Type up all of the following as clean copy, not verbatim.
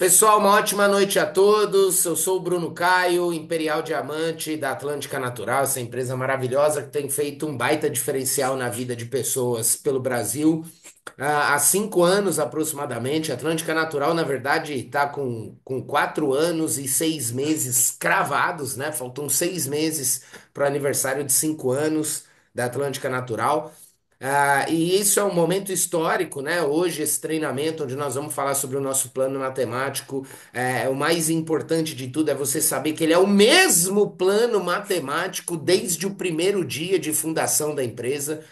Pessoal, uma ótima noite a todos. Eu sou o Bruno Caio, Imperial Diamante da Atlântica Natural, essa empresa maravilhosa que tem feito um baita diferencial na vida de pessoas pelo Brasil. Há 5 anos aproximadamente, a Atlântica Natural, na verdade, está com 4 anos e 6 meses cravados, né? Faltam 6 meses para o aniversário de 5 anos da Atlântica Natural. E isso é um momento histórico, né? Hoje, esse treinamento, onde nós vamos falar sobre o nosso plano matemático, o mais importante de tudo é você saber que ele é o mesmo plano matemático desde o primeiro dia de fundação da empresa.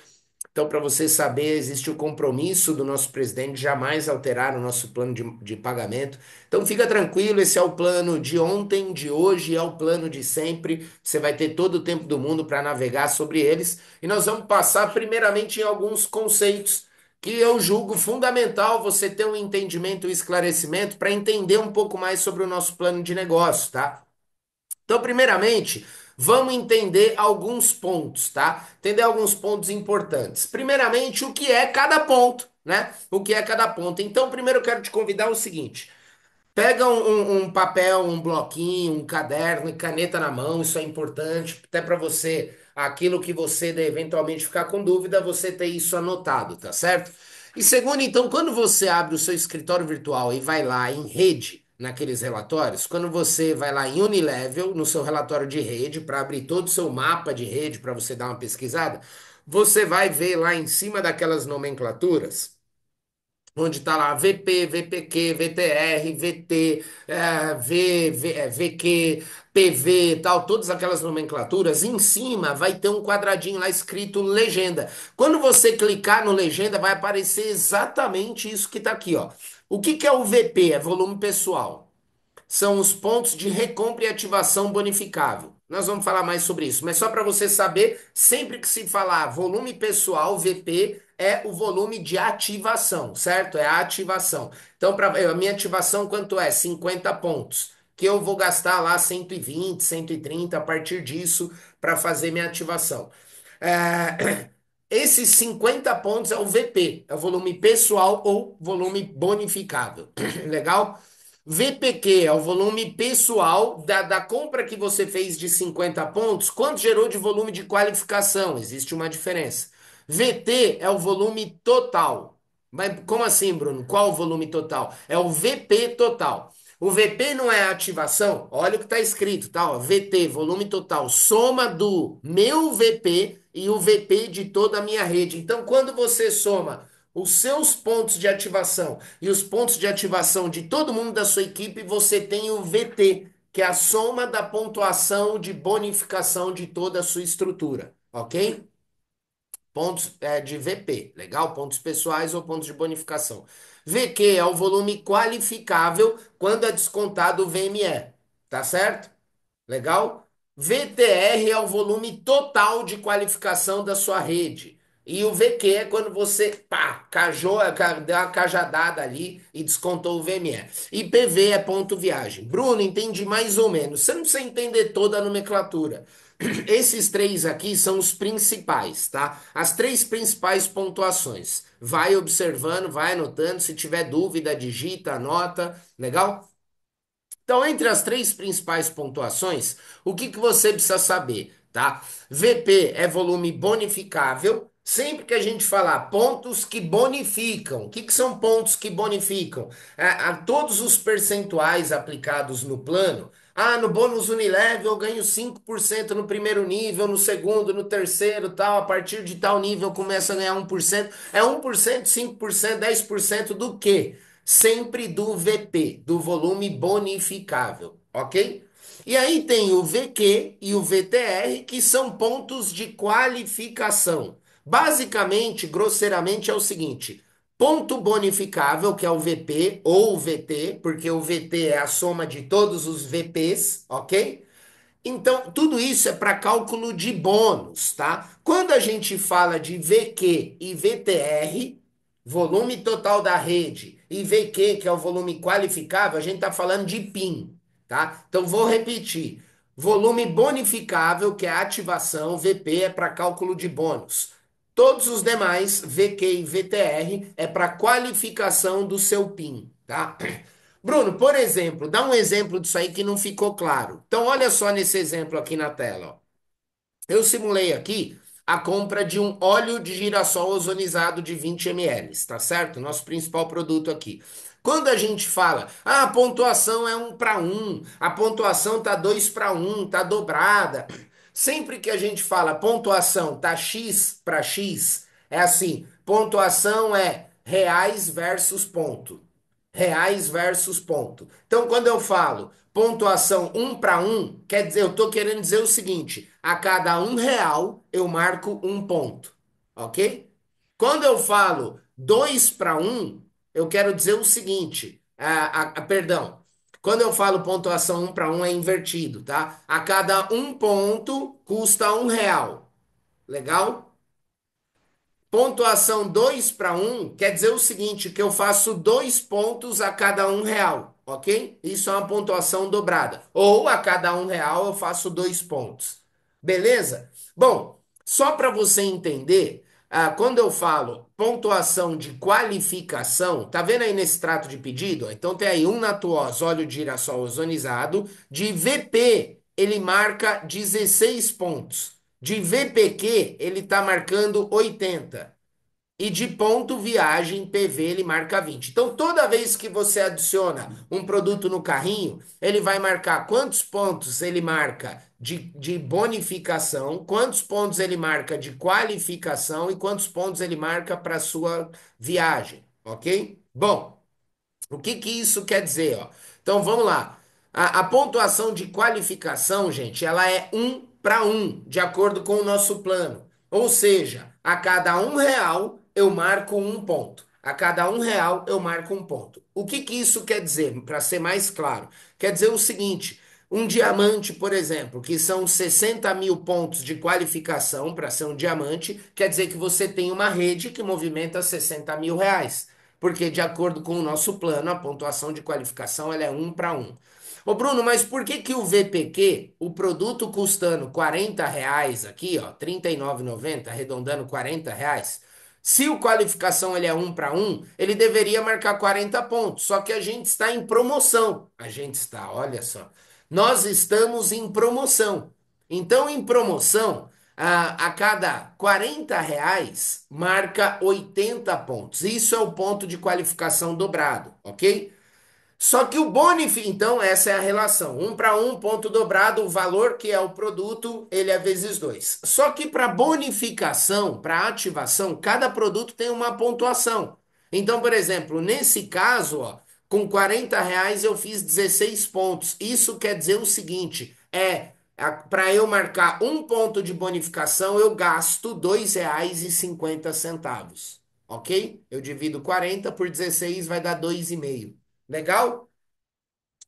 Então, para você saber, existe o compromisso do nosso presidente de jamais alterar o nosso plano de pagamento. Então, fica tranquilo, esse é o plano de ontem, de hoje, é o plano de sempre. Você vai ter todo o tempo do mundo para navegar sobre eles. E nós vamos passar, primeiramente, em alguns conceitos que eu julgo fundamental você ter um entendimento e esclarecimento para entender um pouco mais sobre o nosso plano de negócio, tá? Então, primeiramente, vamos entender alguns pontos, tá? Entender alguns pontos importantes. Primeiramente, o que é cada ponto, né? O que é cada ponto. Então, primeiro eu quero te convidar ao seguinte: pega um papel, um bloquinho, um caderno e caneta na mão, isso é importante, até para você, aquilo que você eventualmente ficar com dúvida, você ter isso anotado, tá certo? E segundo, então, quando você abre o seu escritório virtual e vai lá em rede, naqueles relatórios, quando você vai lá em Unilevel, no seu relatório de rede, para abrir todo o seu mapa de rede, para você dar uma pesquisada, você vai ver lá em cima daquelas nomenclaturas onde está lá VP, VPQ, VTR, VT, VQ, PV e tal, todas aquelas nomenclaturas, em cima vai ter um quadradinho lá escrito legenda. Quando você clicar no legenda, vai aparecer exatamente isso que está aqui, ó. O que que é o VP? É volume pessoal, são os pontos de recompra e ativação bonificável. Nós vamos falar mais sobre isso, mas só para você saber, sempre que se falar volume pessoal, VP, é o volume de ativação, certo? É a ativação. Então, a minha ativação quanto é? 50 pontos. Que eu vou gastar lá 120, 130 a partir disso para fazer minha ativação. Esses 50 pontos é o VP, é o volume pessoal ou volume bonificável. Legal? VPQ é o volume pessoal da compra que você fez de 50 pontos, quanto gerou de volume de qualificação? Existe uma diferença. VT é o volume total. Mas como assim, Bruno? Qual o volume total? É o VP total. O VP não é ativação? Olha o que está escrito, tá? Ó, VT, volume total, soma do meu VP e o VP de toda a minha rede. Então, quando você soma os seus pontos de ativação e os pontos de ativação de todo mundo da sua equipe, você tem o VT, que é a soma da pontuação de bonificação de toda a sua estrutura, ok? Pontos de VP, legal? Pontos pessoais ou pontos de bonificação. VQ é o volume qualificável quando é descontado o VME, tá certo? Legal? VTR é o volume total de qualificação da sua rede. E o VQ é quando você, pá, deu uma cajadada ali e descontou o VME. E PV é ponto viagem. Bruno, entendi mais ou menos. Você não precisa entender toda a nomenclatura. Esses três aqui são os principais, tá? As três principais pontuações. Vai observando, vai anotando. Se tiver dúvida, digita, anota. Legal? Então, entre as três principais pontuações, o que que você precisa saber, tá? VP é volume bonificável. Sempre que a gente falar pontos que bonificam, o que que são pontos que bonificam? A todos os percentuais aplicados no plano. Ah, no bônus Unilevel eu ganho 5% no primeiro nível, no segundo, no terceiro, tal. A partir de tal nível começa a ganhar 1%. É 1%, 5%, 10% do quê? Sempre do VP, do volume bonificável, ok? E aí tem o VQ e o VTR, que são pontos de qualificação. Basicamente, grosseiramente, é o seguinte: ponto bonificável, que é o VP ou o VT, porque o VT é a soma de todos os VPs, ok? Então, tudo isso é para cálculo de bônus, tá? Quando a gente fala de VQ e VTR, volume total da rede, e VQ, que é o volume qualificável, a gente está falando de PIN, tá? Então, vou repetir. Volume bonificável, que é a ativação, VP é para cálculo de bônus. Todos os demais, VQ e VTR, é para qualificação do seu PIN, tá? Bruno, por exemplo, dá um exemplo disso aí que não ficou claro. Então, olha só nesse exemplo aqui na tela, ó. Eu simulei aqui a compra de um óleo de girassol ozonizado de 20 ml, tá certo? Nosso principal produto aqui. Quando a gente fala, ah, a pontuação é 1 para 1, a pontuação tá 2 para 1, tá dobrada. Sempre que a gente fala pontuação tá X para X, é assim, pontuação é reais versus ponto. Reais versus ponto. Então, quando eu falo pontuação 1 para 1, quer dizer, eu estou querendo dizer o seguinte: a cada R$ 1 eu marco um ponto, ok? Quando eu falo 2 para 1, eu quero dizer o seguinte: perdão, quando eu falo pontuação 1 para 1 é invertido, tá? A cada um ponto custa R$ 1. Legal? Pontuação 2 para 1 quer dizer o seguinte, que eu faço 2 pontos a cada R$ 1, ok? Isso é uma pontuação dobrada. Ou a cada R$ 1 eu faço 2 pontos. Beleza? Bom, só para você entender, quando eu falo pontuação de qualificação, tá vendo aí nesse trato de pedido? Então tem aí um Natuós óleo de girassol ozonizado, de VP ele marca 16 pontos. De VPQ, ele está marcando 80. E de ponto viagem PV, ele marca 20. Então, toda vez que você adiciona um produto no carrinho, ele vai marcar quantos pontos ele marca de bonificação, quantos pontos ele marca de qualificação e quantos pontos ele marca para sua viagem, ok? Bom. O que que isso quer dizer, ó? Então vamos lá. A pontuação de qualificação, gente, ela é 1 para 1, de acordo com o nosso plano. Ou seja, a cada R$ 1 eu marco um ponto. A cada R$ 1 eu marco um ponto. O que que isso quer dizer? Para ser mais claro, quer dizer o seguinte: um diamante, por exemplo, que são 60 mil pontos de qualificação para ser um diamante, quer dizer que você tem uma rede que movimenta R$ 60 mil. Porque, de acordo com o nosso plano, a pontuação de qualificação ela é 1 para 1. Ô Bruno, mas por que que o VPQ, o produto custando R$ 40 aqui, ó, R$ 39,90, arredondando R$ 40, se o qualificação ele é 1 para 1, ele deveria marcar 40 pontos. Só que a gente está em promoção. A gente está, olha só. Nós estamos em promoção. Então, em promoção, a cada R$ 40 marca 80 pontos. Isso é o ponto de qualificação dobrado, ok? Só que o bônus, então, essa é a relação. 1 para 1, ponto dobrado, o valor que é o produto, ele é vezes 2. Só que para bonificação, para ativação, cada produto tem uma pontuação. Então, por exemplo, nesse caso, ó, com R$ 40 eu fiz 16 pontos. Isso quer dizer o seguinte: para eu marcar um ponto de bonificação, eu gasto R$ 2,50. Ok? Eu divido 40 por 16, vai dar 2,5. Legal?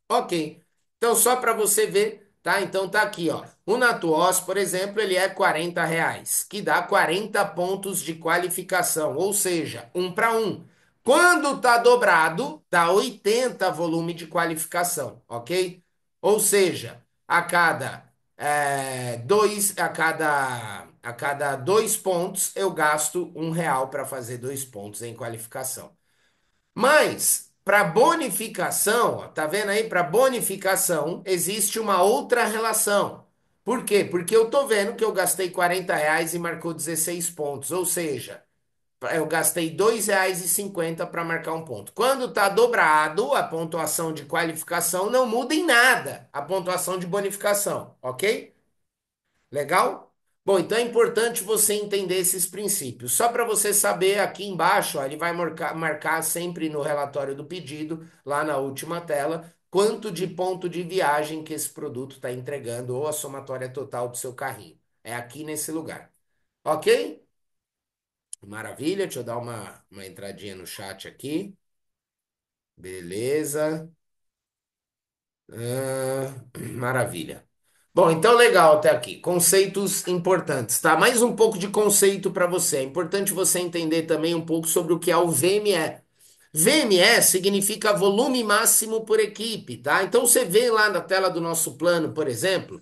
Ok. Então, só para você ver, tá? Então, tá aqui, ó. O Natuós, por exemplo, ele é R$ 40, que dá 40 pontos de qualificação, ou seja, 1 para 1. Quando tá dobrado, dá 80 volume de qualificação, ok? Ou seja, a cada 2 pontos, eu gasto R$ 1 para fazer 2 pontos em qualificação. Mas, para bonificação, ó, tá vendo aí? Para bonificação, existe uma outra relação. Por quê? Porque eu tô vendo que eu gastei R$ 40 e marcou 16 pontos. Ou seja, eu gastei R$ 2,50 para marcar um ponto. Quando tá dobrado, a pontuação de qualificação não muda em nada a pontuação de bonificação, ok? Legal? Bom, então é importante você entender esses princípios. Só para você saber, aqui embaixo, ó, ele vai marcar sempre no relatório do pedido, lá na última tela, quanto de ponto de viagem que esse produto está entregando, ou a somatória total do seu carrinho. É aqui nesse lugar. Ok? Maravilha, deixa eu dar uma entradinha no chat aqui. Beleza. Maravilha. Bom, então legal até aqui. Conceitos importantes, tá? Mais um pouco de conceito para você. É importante você entender também um pouco sobre o que é o VME. VME significa volume máximo por equipe, tá? Então você vê lá na tela do nosso plano, por exemplo,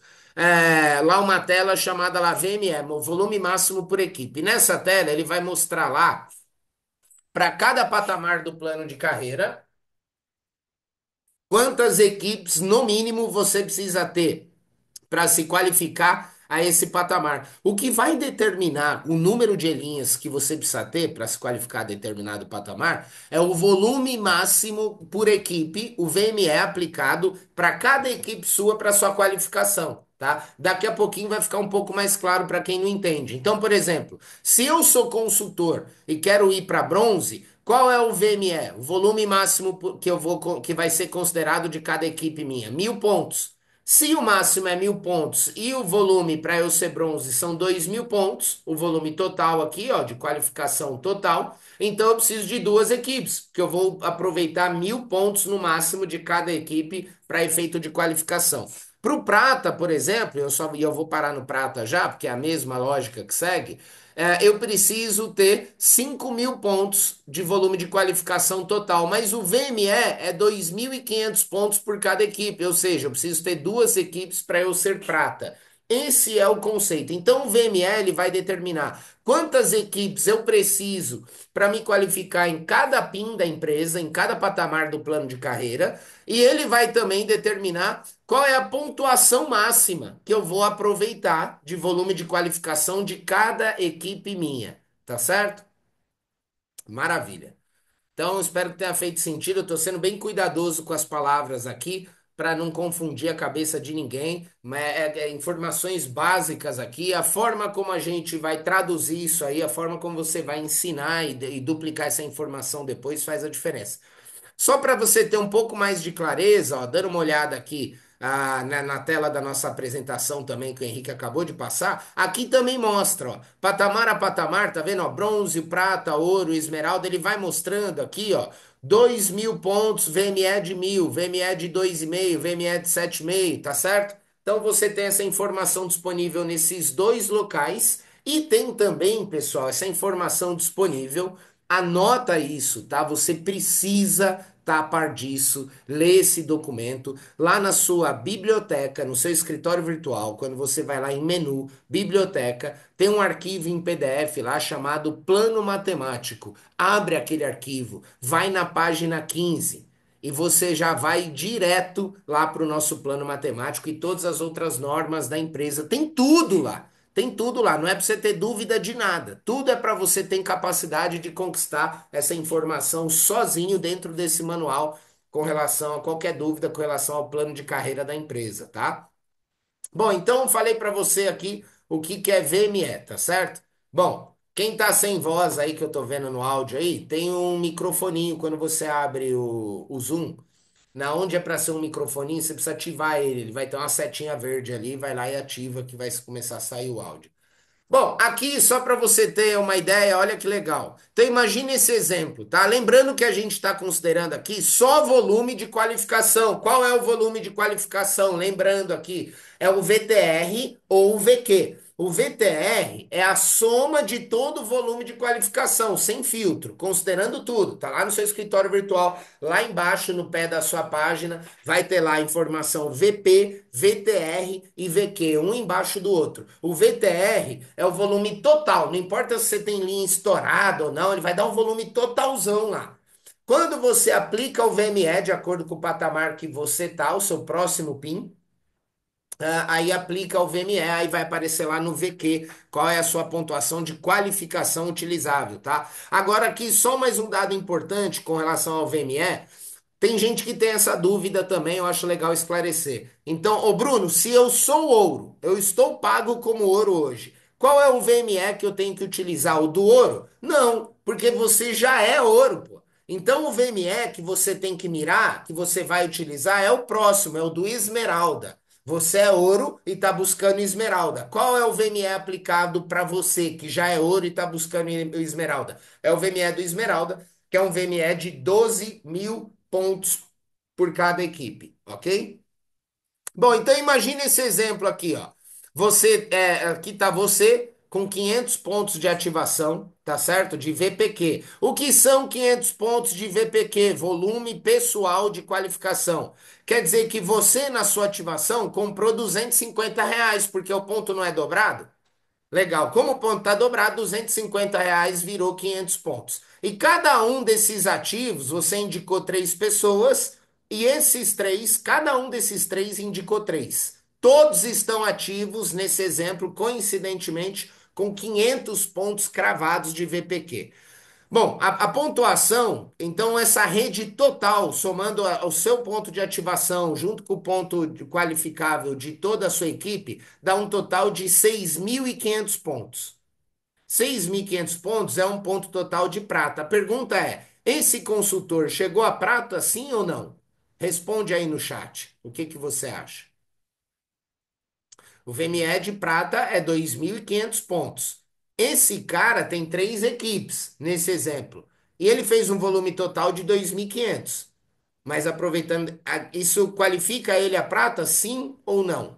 lá uma tela chamada lá VME, volume máximo por equipe. Nessa tela ele vai mostrar lá para cada patamar do plano de carreira Quantas equipes, no mínimo, você precisa ter para se qualificar a esse patamar? O que vai determinar o número de linhas que você precisa ter para se qualificar a determinado patamar é o volume máximo por equipe, o VME aplicado para cada equipe sua para sua qualificação. Tá? Daqui a pouquinho vai ficar um pouco mais claro para quem não entende. Então, por exemplo, se eu sou consultor e quero ir para bronze, qual é o VME? O volume máximo que eu vou que vai ser considerado de cada equipe minha? 1.000 pontos. Se o máximo é 1.000 pontos e o volume para eu ser bronze são 2.000 pontos, o volume total aqui, ó, de qualificação total, então eu preciso de duas equipes, que eu vou aproveitar 1.000 pontos no máximo de cada equipe para efeito de qualificação. Para o prata, por exemplo, e eu vou parar no prata já, porque é a mesma lógica que segue. Eu preciso ter 5.000 pontos de volume de qualificação total, mas o VME é 2.500 pontos por cada equipe, ou seja, eu preciso ter duas equipes para eu ser prata. Esse é o conceito. Então, o VME ele vai determinar quantas equipes eu preciso para me qualificar em cada PIN da empresa, em cada patamar do plano de carreira, e ele vai também determinar qual é a pontuação máxima que eu vou aproveitar de volume de qualificação de cada equipe minha, tá certo? Maravilha. Então, espero que tenha feito sentido. Eu estou sendo bem cuidadoso com as palavras aqui para não confundir a cabeça de ninguém. Mas informações básicas aqui, a forma como a gente vai traduzir isso aí, a forma como você vai ensinar e duplicar essa informação depois faz a diferença. Só para você ter um pouco mais de clareza, ó, dando uma olhada aqui na tela da nossa apresentação também, que o Henrique acabou de passar, aqui também mostra, ó, patamar a patamar, tá vendo? Ó, bronze, prata, ouro, esmeralda, ele vai mostrando aqui, ó, 2.000 pontos, VME de 1.000, VME de 2,5, VME de 7,5, tá certo? Então você tem essa informação disponível nesses dois locais e tem também, pessoal, essa informação disponível. Anota isso, tá? Você precisa estar a par disso, ler esse documento lá na sua biblioteca, no seu escritório virtual, quando você vai lá em menu, biblioteca, tem um arquivo em PDF lá chamado Plano Matemático. Abre aquele arquivo, vai na página 15 e você já vai direto lá para o nosso plano matemático e todas as outras normas da empresa. Tem tudo lá. Tem tudo lá, não é para você ter dúvida de nada. Tudo é para você ter capacidade de conquistar essa informação sozinho dentro desse manual com relação a qualquer dúvida com relação ao plano de carreira da empresa, tá? Bom, então eu falei para você aqui o que que é VME, tá certo? Bom, quem tá sem voz aí que eu tô vendo no áudio aí, tem um microfoninho quando você abre o Zoom. Na onde é para ser um microfoninho, você precisa ativar ele. Ele vai ter uma setinha verde ali, vai lá e ativa que vai começar a sair o áudio. Bom, aqui só para você ter uma ideia, olha que legal. Então imagine esse exemplo, tá? Lembrando que a gente está considerando aqui só volume de qualificação. Qual é o volume de qualificação? Lembrando aqui, é o VTR ou o VQ. O VTR é a soma de todo o volume de qualificação, sem filtro, considerando tudo. Tá lá no seu escritório virtual, lá embaixo no pé da sua página, vai ter lá a informação VP, VTR e VQ, um embaixo do outro. O VTR é o volume total, não importa se você tem linha estourada ou não, ele vai dar um volume totalzão lá. Quando você aplica o VME de acordo com o patamar que você tá, o seu próximo PIN, aí aplica o VME, aí vai aparecer lá no VQ qual é a sua pontuação de qualificação utilizável, tá? Agora aqui só mais um dado importante com relação ao VME. Tem gente que tem essa dúvida também, eu acho legal esclarecer. Então, ô Bruno, se eu sou ouro, eu estou pago como ouro hoje, qual é o VME que eu tenho que utilizar? O do ouro? Não, porque você já é ouro, pô. Então, o VME que você tem que mirar, que você vai utilizar, é o próximo, é o do esmeralda. Você é ouro e está buscando esmeralda. Qual é o VME aplicado para você que já é ouro e está buscando esmeralda? É o VME do esmeralda, que é um VME de 12.000 pontos por cada equipe, ok? Bom, então imagine esse exemplo aqui, ó. Aqui tá você com 500 pontos de ativação, tá certo? De VPQ. O que são 500 pontos de VPQ? Volume pessoal de qualificação. Quer dizer que você, na sua ativação, comprou R$ 250, porque o ponto não é dobrado? Legal. Como o ponto está dobrado, R$ 250 virou 500 pontos. E cada um desses ativos, você indicou três pessoas, E esses três, cada um desses três indicou três. Todos estão ativos nesse exemplo, coincidentemente, com 500 pontos cravados de VPQ. Bom, a pontuação, então, essa rede total, somando o seu ponto de ativação junto com o ponto qualificável de toda a sua equipe, dá um total de 6.500 pontos. 6.500 pontos é um ponto total de prata. A pergunta é: esse consultor chegou a prata, sim ou não? Responde aí no chat. O que que você acha? O VME de prata é 2.500 pontos. Esse cara tem três equipes nesse exemplo. E ele fez um volume total de 2.500. Mas aproveitando, isso qualifica ele a prata, sim ou não?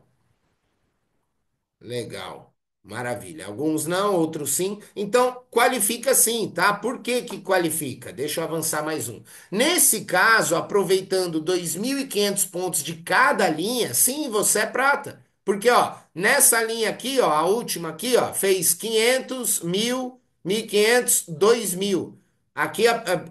Legal. Maravilha. Alguns não, outros sim. Então, qualifica sim, tá? Por que que qualifica? Deixa eu avançar mais um. Nesse caso, aproveitando 2.500 pontos de cada linha, sim, você é prata. Porque, ó, nessa linha aqui, ó, a última aqui, ó, fez 500, 1.000, 1.500, 2.000. Aqui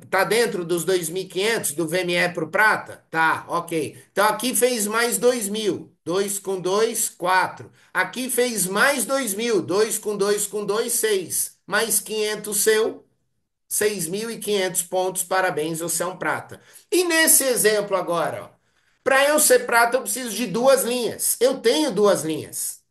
tá dentro dos 2.500 do VME pro prata? Tá, ok. Então aqui fez mais 2.000. 2 com 2, 4. Aqui fez mais 2.000. 2 com 2 com 2, 6. Mais 500 seu, 6.500 pontos. Parabéns, você é um prata. E nesse exemplo agora, para eu ser prata, eu preciso de duas linhas. Eu tenho duas linhas.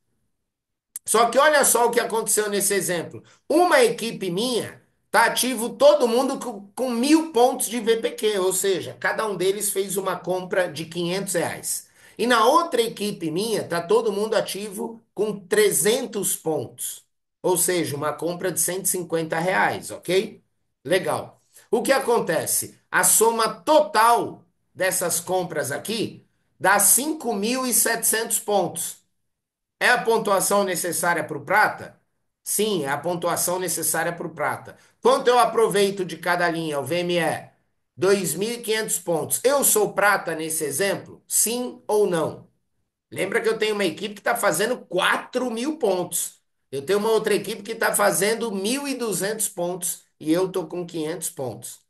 Só que olha só o que aconteceu nesse exemplo. Uma equipe minha tá ativo todo mundo com 1.000 pontos de VPQ, ou seja, cada um deles fez uma compra de R$ 500. E na outra equipe minha tá todo mundo ativo com 300 pontos, ou seja, uma compra de R$ 150, ok? Legal. O que acontece? A soma total dessas compras aqui dá 5.700 pontos. É a pontuação necessária para o prata? Sim, é a pontuação necessária para o prata. Quanto eu aproveito de cada linha? O VME, 2.500 pontos. Eu sou prata nesse exemplo? Sim ou não? Lembra que eu tenho uma equipe que está fazendo 4.000 pontos. Eu tenho uma outra equipe que está fazendo 1.200 pontos e eu estou com 500 pontos.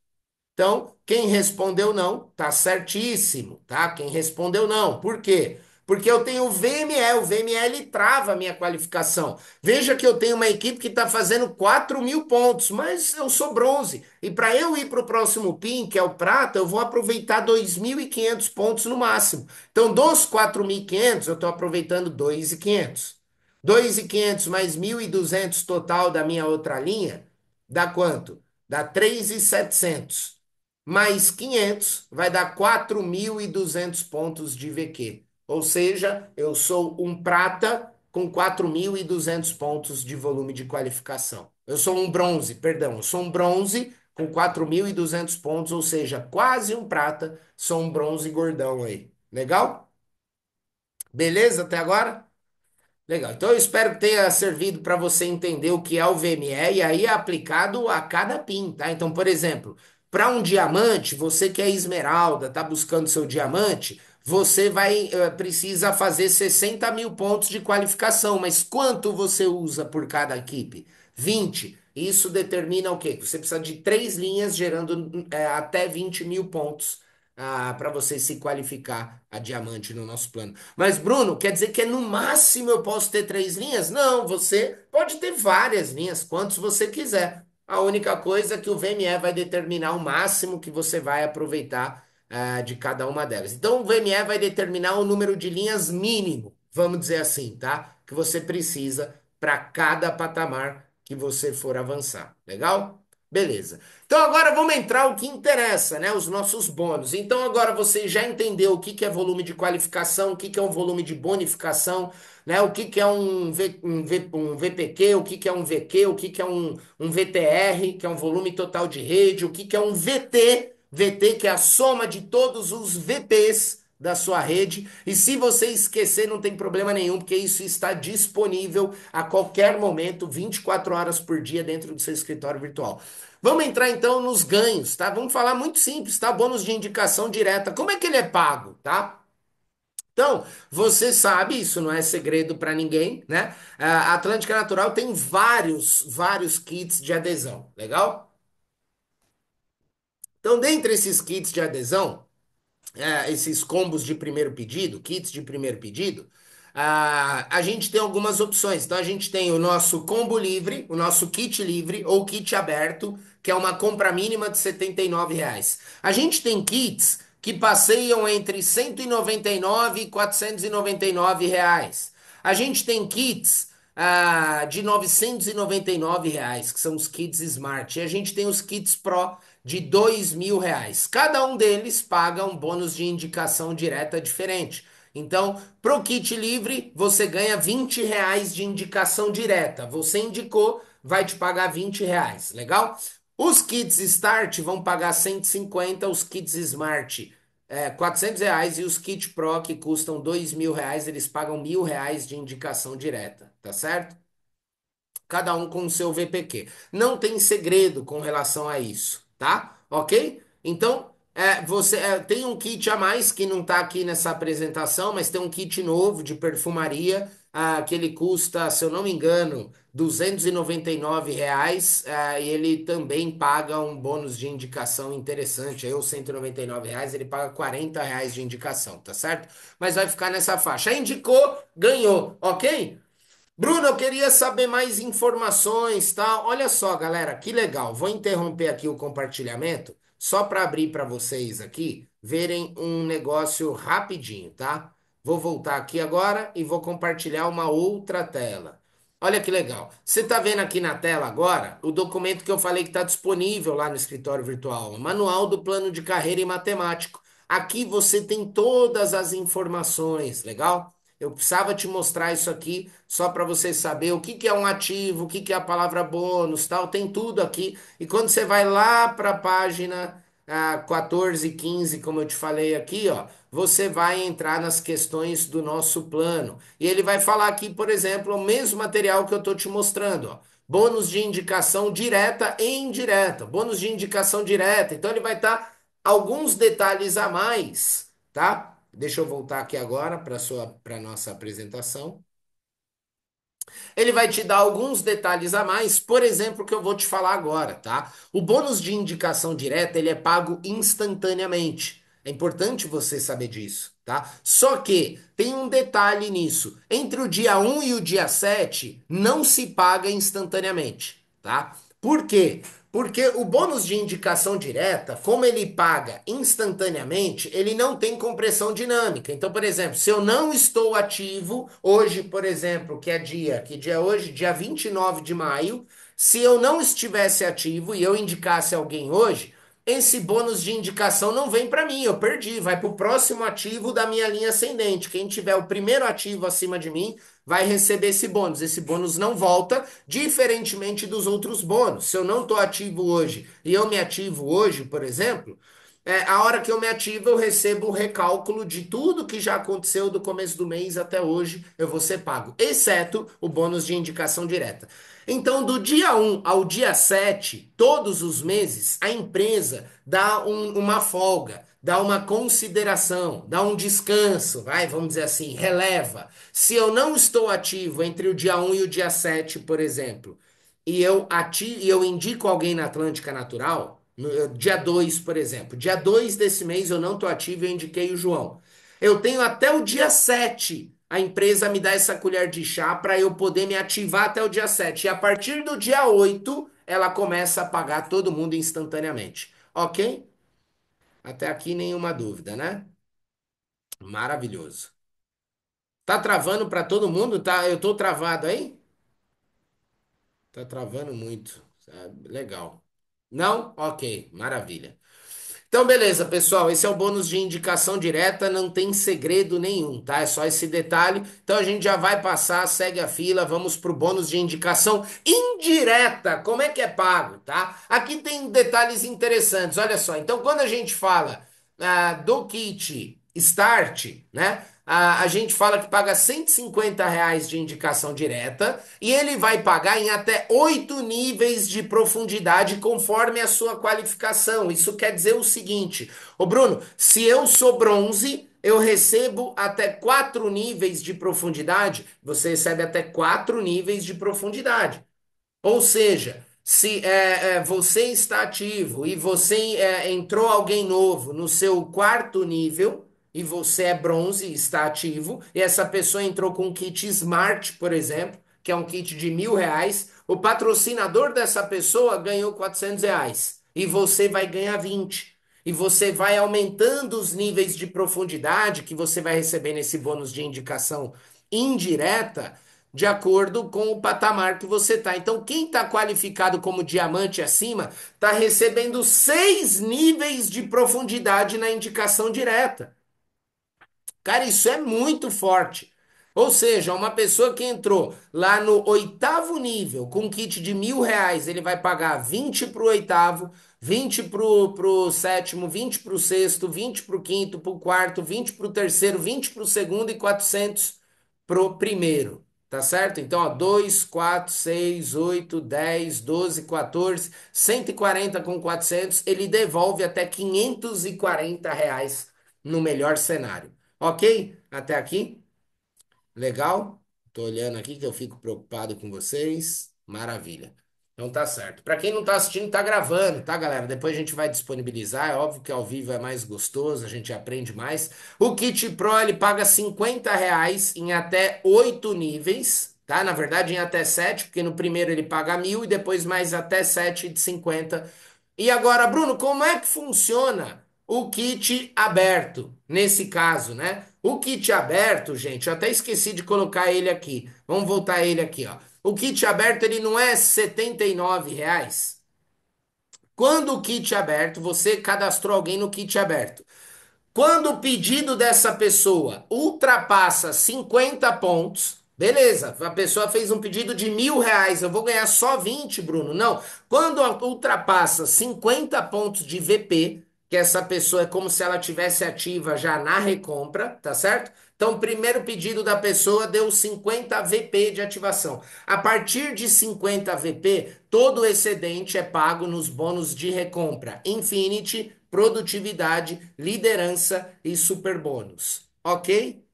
Então, quem respondeu não, tá certíssimo, tá? Quem respondeu não. Por quê? Porque eu tenho o VME ele trava a minha qualificação. Veja que eu tenho uma equipe que está fazendo 4.000 pontos, mas eu sou bronze. E para eu ir para o próximo PIN, que é o prata, eu vou aproveitar 2.500 pontos no máximo. Então, dos 4.500, eu estou aproveitando 2.500. 2.500 mais 1.200 total da minha outra linha, dá quanto? Dá 3.700 mais 500 vai dar 4.200 pontos de VQ. Ou seja, eu sou um prata com 4.200 pontos de volume de qualificação. Eu sou um bronze, perdão, eu sou um bronze com 4.200 pontos, ou seja, quase um prata, sou um bronze gordão aí. Legal? Beleza até agora? Legal. Então eu espero que tenha servido para você entender o que é o VME e aí é aplicado a cada PIN, tá? Então, por exemplo, para um diamante, você que é esmeralda, tá buscando seu diamante, você vai precisa fazer 60.000 pontos de qualificação, mas quanto você usa por cada equipe? 20. Isso determina o quê? Você precisa de três linhas gerando até 20.000 pontos para você se qualificar a diamante no nosso plano. Mas, Bruno, quer dizer que no máximo eu posso ter três linhas? Não, você pode ter várias linhas, quantos você quiser. A única coisa é que o VME vai determinar o máximo que você vai aproveitar de cada uma delas. Então, o VME vai determinar o número de linhas mínimo, vamos dizer assim, tá? Que você precisa para cada patamar que você for avançar. Legal? Beleza. Então agora vamos entrar o que interessa, né? Os nossos bônus. Então agora você já entendeu o que que é volume de qualificação, o que que é um volume de bonificação, né? O que que é um VPQ, o que que é um VQ, o que que é um VTR, que é um volume total de rede, o que que é um VT, VT que é a soma de todos os VPs da sua rede. E se você esquecer, não tem problema nenhum, porque isso está disponível a qualquer momento, 24 horas por dia dentro do seu escritório virtual. Vamos entrar então nos ganhos, tá? Vamos falar muito simples, tá? Bônus de indicação direta. Como é que ele é pago, tá? Então, você sabe, isso não é segredo para ninguém, né? A Atlântica Natural tem vários kits de adesão, legal? Então, dentre esses kits de adesão, esses combos de primeiro pedido, kits de primeiro pedido, a gente tem algumas opções. Então a gente tem o nosso combo livre, o nosso kit livre ou kit aberto, que é uma compra mínima de R$ 79. A gente tem kits que passeiam entre 199 e R$ 499. A gente tem kits de R$ 999, que são os kits Smart. E a gente tem os kits Pro de R$ 2.000. Cada um deles paga um bônus de indicação direta diferente. Então, pro kit livre, você ganha R$ 20 de indicação direta. Você indicou, vai te pagar R$ 20. Legal? Os kits Start vão pagar 150, os kits Smart R$ 400 e os kits Pro que custam R$ 2.000, eles pagam R$ 1.000 de indicação direta, tá certo? Cada um com o seu VPQ. Não tem segredo com relação a isso, tá? Ok? Então, você tem um kit a mais que não está aqui nessa apresentação, mas tem um kit novo de perfumaria, que ele custa, se eu não me engano, R$ 299, e ele também paga um bônus de indicação interessante. Aí, os R$ 199, ele paga R$ 40 de indicação, tá certo? Mas vai ficar nessa faixa. Aí indicou, ganhou, ok? Bruno, eu queria saber mais informações, tá? Olha só, galera, que legal. Vou interromper aqui o compartilhamento só para abrir para vocês aqui verem um negócio rapidinho, tá? Vou voltar aqui agora e vou compartilhar uma outra tela. Olha que legal. Você está vendo aqui na tela agora o documento que eu falei que está disponível lá no escritório virtual, o Manual do Plano de Carreira em Matemático. Aqui você tem todas as informações, legal? Eu precisava te mostrar isso aqui só para você saber o que que é um ativo, o que que é a palavra bônus, tal, tem tudo aqui. E quando você vai lá para a página 14 e 15, como eu te falei aqui, ó, você vai entrar nas questões do nosso plano. E ele vai falar aqui, por exemplo, o mesmo material que eu estou te mostrando, ó. Bônus de indicação direta e indireta. Bônus de indicação direta. Então ele vai estar alguns detalhes a mais, tá? Deixa eu voltar aqui agora para nossa apresentação. Ele vai te dar alguns detalhes a mais, por exemplo, que eu vou te falar agora, tá? O bônus de indicação direta, ele é pago instantaneamente. É importante você saber disso, tá? Só que tem um detalhe nisso. Entre o dia 1 e o dia 7, não se paga instantaneamente, tá? Por quê? Porque o bônus de indicação direta, como ele paga instantaneamente, ele não tem compressão dinâmica. Então, por exemplo, se eu não estou ativo, hoje, por exemplo, que dia é hoje? Dia 29 de maio, se eu não estivesse ativo e eu indicasse alguém hoje, esse bônus de indicação não vem para mim, eu perdi, vai para o próximo ativo da minha linha ascendente. Quem tiver o primeiro ativo acima de mim vai receber esse bônus. Esse bônus não volta, diferentemente dos outros bônus. Se eu não estou ativo hoje e eu me ativo hoje, por exemplo, a hora que eu me ativo, eu recebo o recálculo de tudo que já aconteceu do começo do mês até hoje, eu vou ser pago, exceto o bônus de indicação direta. Então, do dia 1 ao dia 7, todos os meses, a empresa dá uma folga, dá uma consideração, dá um descanso, vai, vamos dizer assim, releva. Se eu não estou ativo entre o dia 1 e o dia 7, por exemplo, e eu indico alguém na Atlântica Natural, dia 2, por exemplo. Dia 2 desse mês eu não estou ativo, eu indiquei o João. Eu tenho até o dia 7. A empresa me dá essa colher de chá para eu poder me ativar até o dia 7. E a partir do dia 8, ela começa a pagar todo mundo instantaneamente. Ok? Até aqui nenhuma dúvida, né? Maravilhoso. Tá travando para todo mundo? Tá, eu tô travado aí? Tá travando muito. Legal. Não? Ok, maravilha. Então, beleza, pessoal. Esse é o bônus de indicação direta, não tem segredo nenhum, tá? É só esse detalhe. Então, a gente já vai passar, segue a fila, vamos pro bônus de indicação indireta. Como é que é pago, tá? Aqui tem detalhes interessantes, olha só. Então, quando a gente fala do kit Start, né? A gente fala que paga R$ 150 de indicação direta e ele vai pagar em até 8 níveis de profundidade conforme a sua qualificação. Isso quer dizer o seguinte, ô Bruno, se eu sou bronze, eu recebo até 4 níveis de profundidade, você recebe até 4 níveis de profundidade. Ou seja, Se você está ativo e você entrou alguém novo no seu quarto nível e você é bronze e está ativo, e essa pessoa entrou com um kit Smart, por exemplo, que é um kit de R$ 1.000, o patrocinador dessa pessoa ganhou R$ 400 e você vai ganhar 20. E você vai aumentando os níveis de profundidade que você vai receber nesse bônus de indicação indireta de acordo com o patamar que você está. Então, quem está qualificado como diamante acima está recebendo 6 níveis de profundidade na indicação direta. Cara, isso é muito forte. Ou seja, uma pessoa que entrou lá no oitavo nível com um kit de R$ 1.000, ele vai pagar 20 para o oitavo, 20 para o sétimo, 20 para o sexto, 20 para o quinto, para o quarto, 20 para o terceiro, 20 para o segundo e 400 para o primeiro. Tá certo? Então, ó, 2, 4, 6, 8, 10, 12, 14, 140 com 400, ele devolve até R$ 540 no melhor cenário. Ok? Até aqui? Legal? Tô olhando aqui que eu fico preocupado com vocês. Maravilha. Então tá certo. Para quem não tá assistindo, tá gravando, tá, galera? Depois a gente vai disponibilizar. É óbvio que ao vivo é mais gostoso, a gente aprende mais. O Kit Pro ele paga R$ 50 em até 8 níveis, tá? Na verdade, em até 7, porque no primeiro ele paga 1.000 e depois mais até 7 de 50. E agora, Bruno, como é que funciona o kit aberto, nesse caso, né? O kit aberto, gente, eu até esqueci de colocar ele aqui. Vamos voltar ele aqui, ó. O kit aberto, ele não é R$ 79. Quando o kit aberto, você cadastrou alguém no kit aberto. Quando o pedido dessa pessoa ultrapassa 50 pontos, beleza, a pessoa fez um pedido de R$ 1.000, eu vou ganhar só 20, Bruno. Não, quando ultrapassa 50 pontos de VP, que essa pessoa é como se ela tivesse ativa já na recompra, tá certo? Então, o primeiro pedido da pessoa deu 50 VP de ativação. A partir de 50 VP, todo o excedente é pago nos bônus de recompra. Infinity, produtividade, liderança e super bônus. Ok?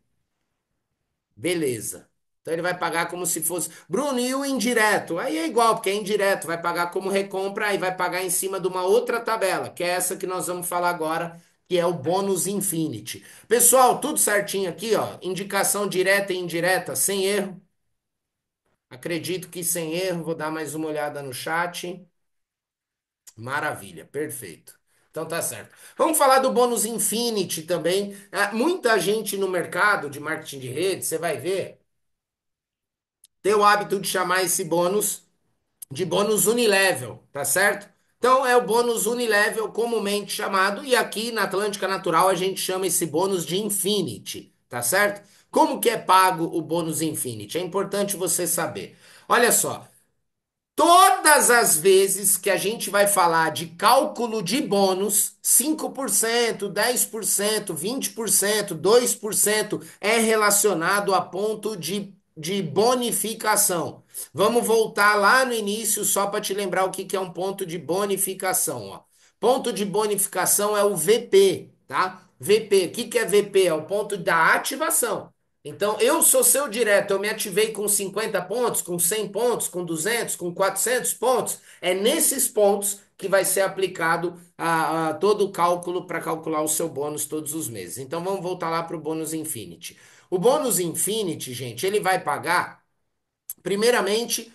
Beleza. Então ele vai pagar como se fosse. Bruno, e o indireto? Aí é igual, porque é indireto, vai pagar como recompra e vai pagar em cima de uma outra tabela, que é essa que nós vamos falar agora, que é o bônus Infinity. Pessoal, tudo certinho aqui, ó. Indicação direta e indireta, sem erro. Acredito que sem erro. Vou dar mais uma olhada no chat. Maravilha, perfeito. Então tá certo. Vamos falar do bônus Infinity também. Muita gente no mercado de marketing de rede, você vai ver, tem o hábito de chamar esse bônus de bônus unilevel, tá certo? Então é o bônus unilevel comumente chamado, e aqui na Atlântica Natural a gente chama esse bônus de Infinity, tá certo? Como que é pago o bônus Infinity? É importante você saber. Olha só, todas as vezes que a gente vai falar de cálculo de bônus, 5%, 10%, 20%, 2% é relacionado a ponto de bonificação. Vamos voltar lá no início só para te lembrar o que que é um ponto de bonificação, ó. Ponto de bonificação é o VP, tá? VP, o que que é VP? É o ponto da ativação. Então, eu sou seu direto, eu me ativei com 50 pontos, com 100 pontos, com 200, com 400 pontos. É nesses pontos que vai ser aplicado a todo o cálculo para calcular o seu bônus todos os meses. Então, vamos voltar lá para o bônus Infinity. O bônus Infinity, gente, ele vai pagar. Primeiramente,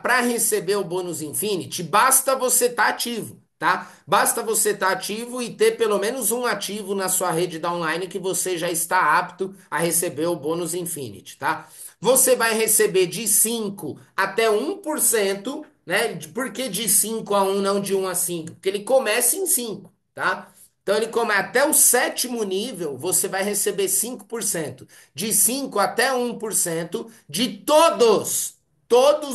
para receber o bônus Infinity, basta você estar ativo, tá? Basta você estar ativo e ter pelo menos um ativo na sua rede da online que você já está apto a receber o bônus Infinity, tá? Você vai receber de 5 até 1%, né? Por que de 5 a 1, não de 1 a 5? Porque ele começa em 5, tá? Então ele come até o sétimo nível, você vai receber 5%. De 5 até 1% de todos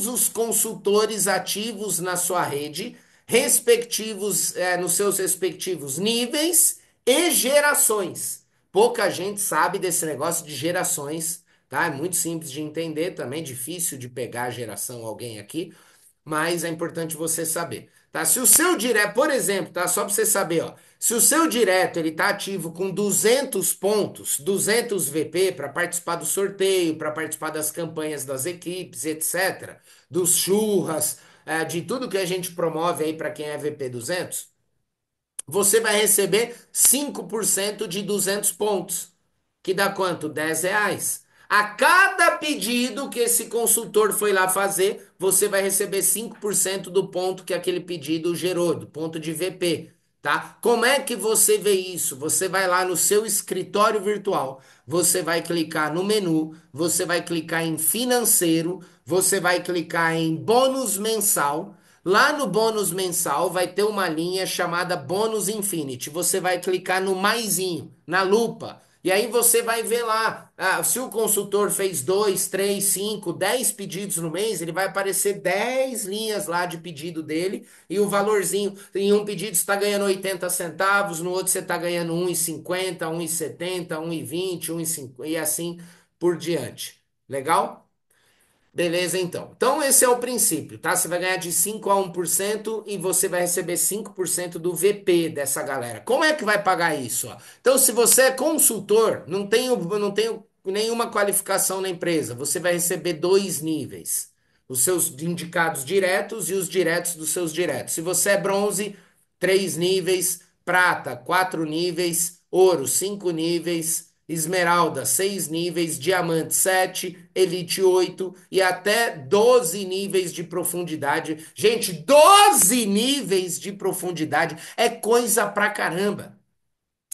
os consultores ativos na sua rede, respectivos, nos seus respectivos níveis e gerações. Pouca gente sabe desse negócio de gerações, tá? É muito simples de entender, também difícil de pegar a geração alguém aqui, mas é importante você saber, tá? Se o seu direto, por exemplo, tá? Só para você saber, ó, se o seu direto ele tá ativo com 200 pontos, 200 VP para participar do sorteio, para participar das campanhas das equipes, etc., dos churras, de tudo que a gente promove aí para quem é VP 200, você vai receber 5% de 200 pontos, que dá quanto? R$ 10. A cada pedido que esse consultor foi lá fazer, você vai receber 5% do ponto que aquele pedido gerou, do ponto de VP, tá? Como é que você vê isso? Você vai lá no seu escritório virtual, você vai clicar no menu, você vai clicar em financeiro, você vai clicar em bônus mensal. Lá no bônus mensal vai ter uma linha chamada Bônus Infinity. Você vai clicar no maisinho, na lupa. E aí você vai ver lá, se o consultor fez 2, 3, 5, 10 pedidos no mês, ele vai aparecer 10 linhas lá de pedido dele e o valorzinho. Em um pedido você está ganhando 80 centavos, no outro você está ganhando 1,50, 1,70, 1,20, 1,50 e assim por diante. Legal? Beleza, então. Então, esse é o princípio, tá? Você vai ganhar de 5 a 1% e você vai receber 5% do VP dessa galera. Como é que vai pagar isso, ó? Então, se você é consultor, não tenho nenhuma qualificação na empresa, você vai receber dois níveis. Os seus indicados diretos e os diretos dos seus diretos. Se você é bronze, 3 níveis, prata, 4 níveis, ouro, 5 níveis, esmeralda, 6 níveis, diamante, 7, elite, 8 e até 12 níveis de profundidade. Gente, 12 níveis de profundidade é coisa pra caramba.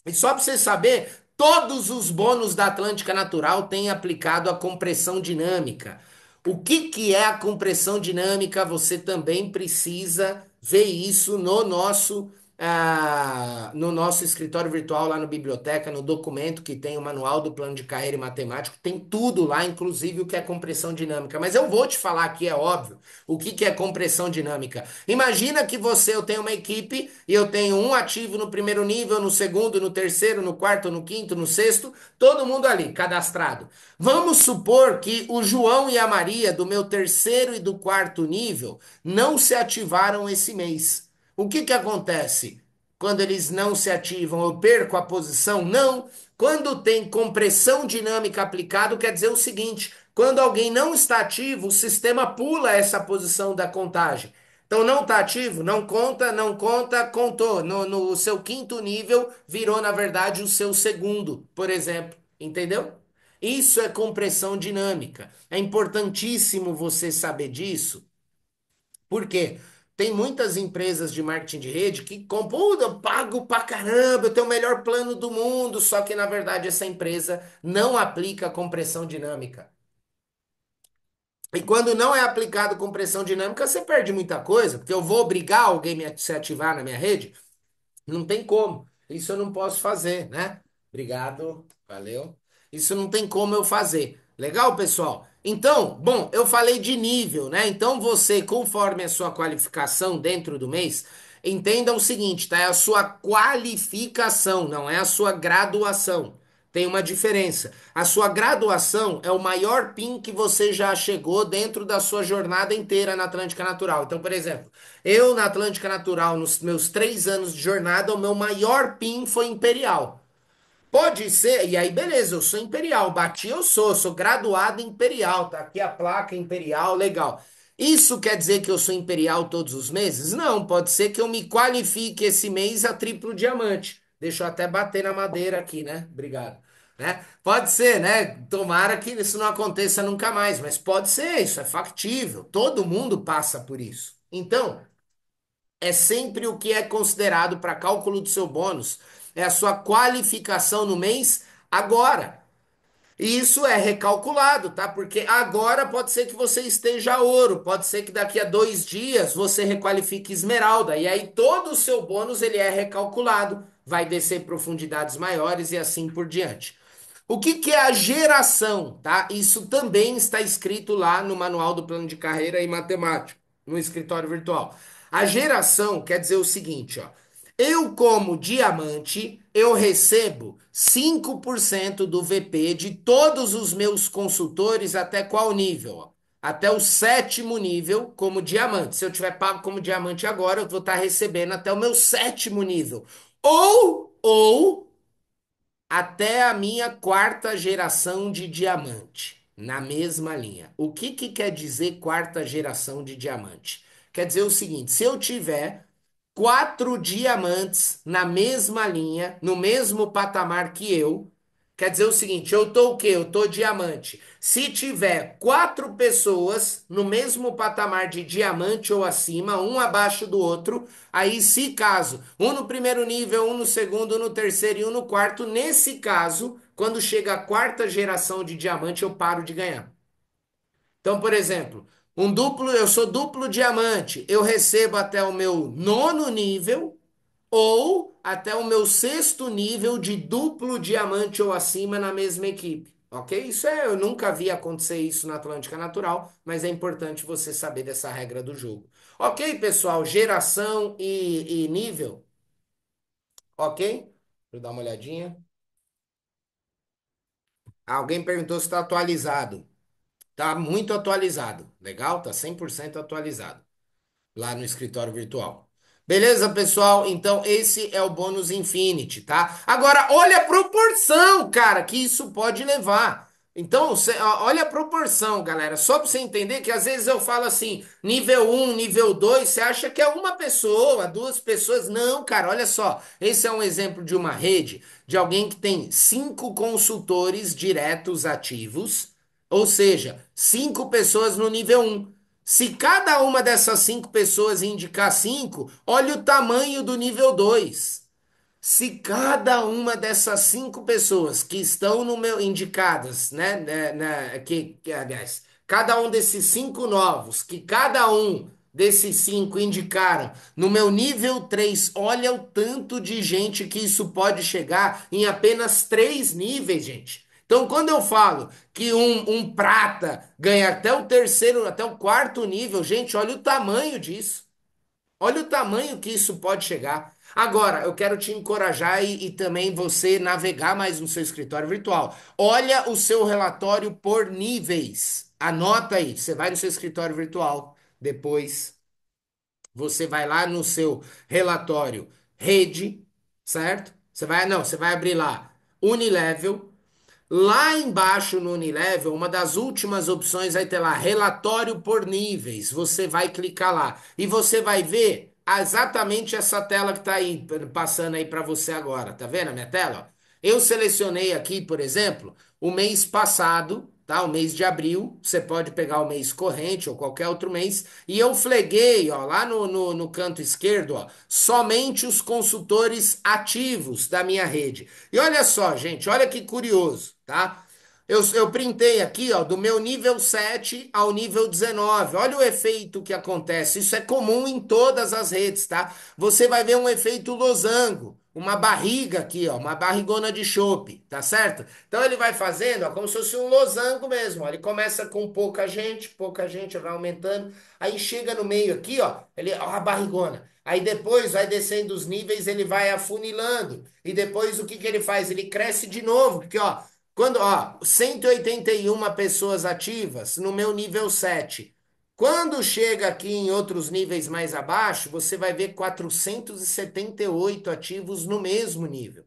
E só para você saber, todos os bônus da Atlântica Natural têm aplicado a compressão dinâmica. O que que é a compressão dinâmica? Você também precisa ver isso no nosso escritório virtual lá no Biblioteca, no documento que tem o manual do plano de carreira e matemático, tem tudo lá, inclusive o que é compressão dinâmica. Mas eu vou te falar aqui, é óbvio, o que que é compressão dinâmica. Imagina que eu tenho uma equipe e eu tenho um ativo no primeiro nível, no segundo, no terceiro, no quarto, no quinto, no sexto, todo mundo ali, cadastrado. Vamos supor que o João e a Maria, do meu terceiro e do quarto nível, não se ativaram esse mês. O que que acontece? Quando eles não se ativam, eu perco a posição? Não. Quando tem compressão dinâmica aplicado, quer dizer o seguinte: quando alguém não está ativo, o sistema pula essa posição da contagem. Então não está ativo, não conta, não conta, contou. No seu quinto nível, virou, na verdade, o seu segundo, por exemplo. Entendeu? Isso é compressão dinâmica. É importantíssimo você saber disso. Por quê? Tem muitas empresas de marketing de rede que compram, eu pago pra caramba, eu tenho o melhor plano do mundo, só que na verdade essa empresa não aplica compressão dinâmica. E quando não é aplicado compressão dinâmica, você perde muita coisa, porque eu vou obrigar alguém a se ativar na minha rede? Não tem como. Isso eu não posso fazer, né? Obrigado, valeu. Isso não tem como eu fazer. Legal, pessoal? Então, bom, eu falei de nível, né? Então você, conforme a sua qualificação dentro do mês, entenda o seguinte, tá? É a sua qualificação, não é a sua graduação. Tem uma diferença. A sua graduação é o maior PIN que você já chegou dentro da sua jornada inteira na Atlântica Natural. Então, por exemplo, eu na Atlântica Natural, nos meus 3 anos de jornada, o meu maior PIN foi Imperial. Pode ser, e aí beleza, eu sou Imperial, bati eu sou graduado em Imperial, tá aqui a placa Imperial, legal. Isso quer dizer que eu sou Imperial todos os meses? Não, pode ser que eu me qualifique esse mês a triplo diamante. Deixa eu até bater na madeira aqui, né? Obrigado. Né? Pode ser, né? Tomara que isso não aconteça nunca mais, mas pode ser, isso é factível. Todo mundo passa por isso. Então, é sempre o que é considerado para cálculo do seu bônus, é a sua qualificação no mês agora. E isso é recalculado, tá? Porque agora pode ser que você esteja ouro, pode ser que daqui a 2 dias você requalifique esmeralda, e aí todo o seu bônus ele é recalculado, vai descer profundidades maiores e assim por diante. O que que é a geração, tá? Isso também está escrito lá no manual do plano de carreira e matemática, no escritório virtual. A geração quer dizer o seguinte, ó. Eu, como diamante, eu recebo 5% do VP de todos os meus consultores até qual nível? Ó? Até o sétimo nível como diamante. Se eu tiver pago como diamante agora, eu vou estar recebendo até o meu sétimo nível. Ou até a minha quarta geração de diamante, na mesma linha. O que que quer dizer quarta geração de diamante? quer dizer o seguinte: se eu tiver quatro diamantes na mesma linha, no mesmo patamar que eu, quer dizer o seguinte, eu tô o quê? Eu tô diamante. Se tiver quatro pessoas no mesmo patamar de diamante ou acima, um abaixo do outro, aí se caso, um no primeiro nível, um no segundo, um no terceiro e um no quarto, nesse caso, quando chega a quarta geração de diamante, eu paro de ganhar. Então, por exemplo, um duplo, eu sou duplo diamante, eu recebo até o meu nono nível ou até o meu sexto nível de duplo diamante ou acima na mesma equipe. Ok? Isso é, eu nunca vi acontecer isso na Atlântica Natural, mas é importante você saber dessa regra do jogo. Ok, pessoal? Geração e nível. Ok? Deixa eu dar uma olhadinha. Alguém perguntou se está atualizado. Tá muito atualizado. Legal? Tá 100% atualizado lá no escritório virtual. Beleza, pessoal? Então, esse é o bônus Infinity, tá? Agora, olha a proporção, cara, que isso pode levar. Então, olha a proporção, galera. Só para você entender que às vezes eu falo assim, nível um, nível 2, você acha que é uma pessoa, duas pessoas. Não, cara, olha só. Esse é um exemplo de uma rede de alguém que tem cinco consultores diretos ativos, ou seja, cinco pessoas no nível um. Se cada uma dessas cinco pessoas indicar cinco, olha o tamanho do nível 2. Se cada uma dessas cinco pessoas que estão no meu indicadas, aliás, cada um desses cinco novos, que cada um desses cinco indicaram no meu nível 3, olha o tanto de gente que isso pode chegar em apenas três níveis, gente. Então, quando eu falo que um prata ganha até o terceiro, até o quarto nível, gente, olha o tamanho disso. Olha o tamanho que isso pode chegar. Agora, eu quero te encorajar e também você navegar mais no seu escritório virtual. Olha o seu relatório por níveis. Anota aí. Você vai no seu escritório virtual. Depois, você vai lá no seu relatório rede, certo? Você vai abrir lá Unilevel. Lá embaixo no Unilevel, uma das últimas opções vai ter lá relatório por níveis. Você vai clicar lá e você vai ver exatamente essa tela que está aí passando aí para você agora. Tá vendo a minha tela? Eu selecionei aqui, por exemplo, o mês passado, tá? O mês de abril. Você pode pegar o mês corrente ou qualquer outro mês. E eu fleguei, ó, lá no canto esquerdo, ó, somente os consultores ativos da minha rede. E olha só, gente, olha que curioso, tá? Eu printei aqui, ó, do meu nível 7 ao nível 19. Olha o efeito que acontece. Isso é comum em todas as redes, tá? Você vai ver um efeito losango, uma barriga aqui, ó, uma barrigona de chope, tá certo? Então ele vai fazendo, ó, como se fosse um losango mesmo, ó. Ele começa com pouca gente, vai aumentando, aí chega no meio aqui, ó, a barrigona. Aí depois vai descendo os níveis, ele vai afunilando. E depois o que que ele faz? Ele cresce de novo, porque ó, ó, 181 pessoas ativas no meu nível 7. Quando chega aqui em outros níveis mais abaixo, você vai ver 478 ativos no mesmo nível.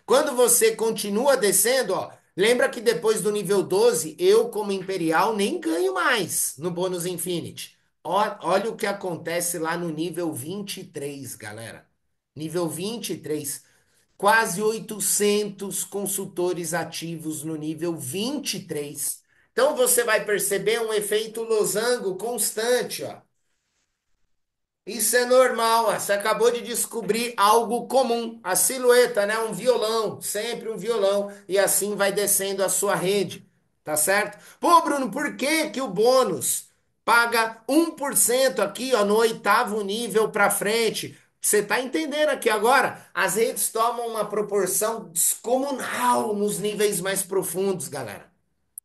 Quando você continua descendo, ó, lembra que depois do nível 12, eu, como Imperial, nem ganho mais no bônus Infinity. Olha o que acontece lá no nível 23, galera. Nível 23, quase 800 consultores ativos no nível 23. Então você vai perceber um efeito losango constante, ó. Isso é normal, ó. Você acabou de descobrir algo comum, a silhueta, né? Um violão, sempre um violão, e assim vai descendo a sua rede, tá certo? Pô, Bruno, por que que o bônus paga 1% aqui, ó, no oitavo nível para frente? Você tá entendendo aqui agora? As redes tomam uma proporção descomunal nos níveis mais profundos, galera.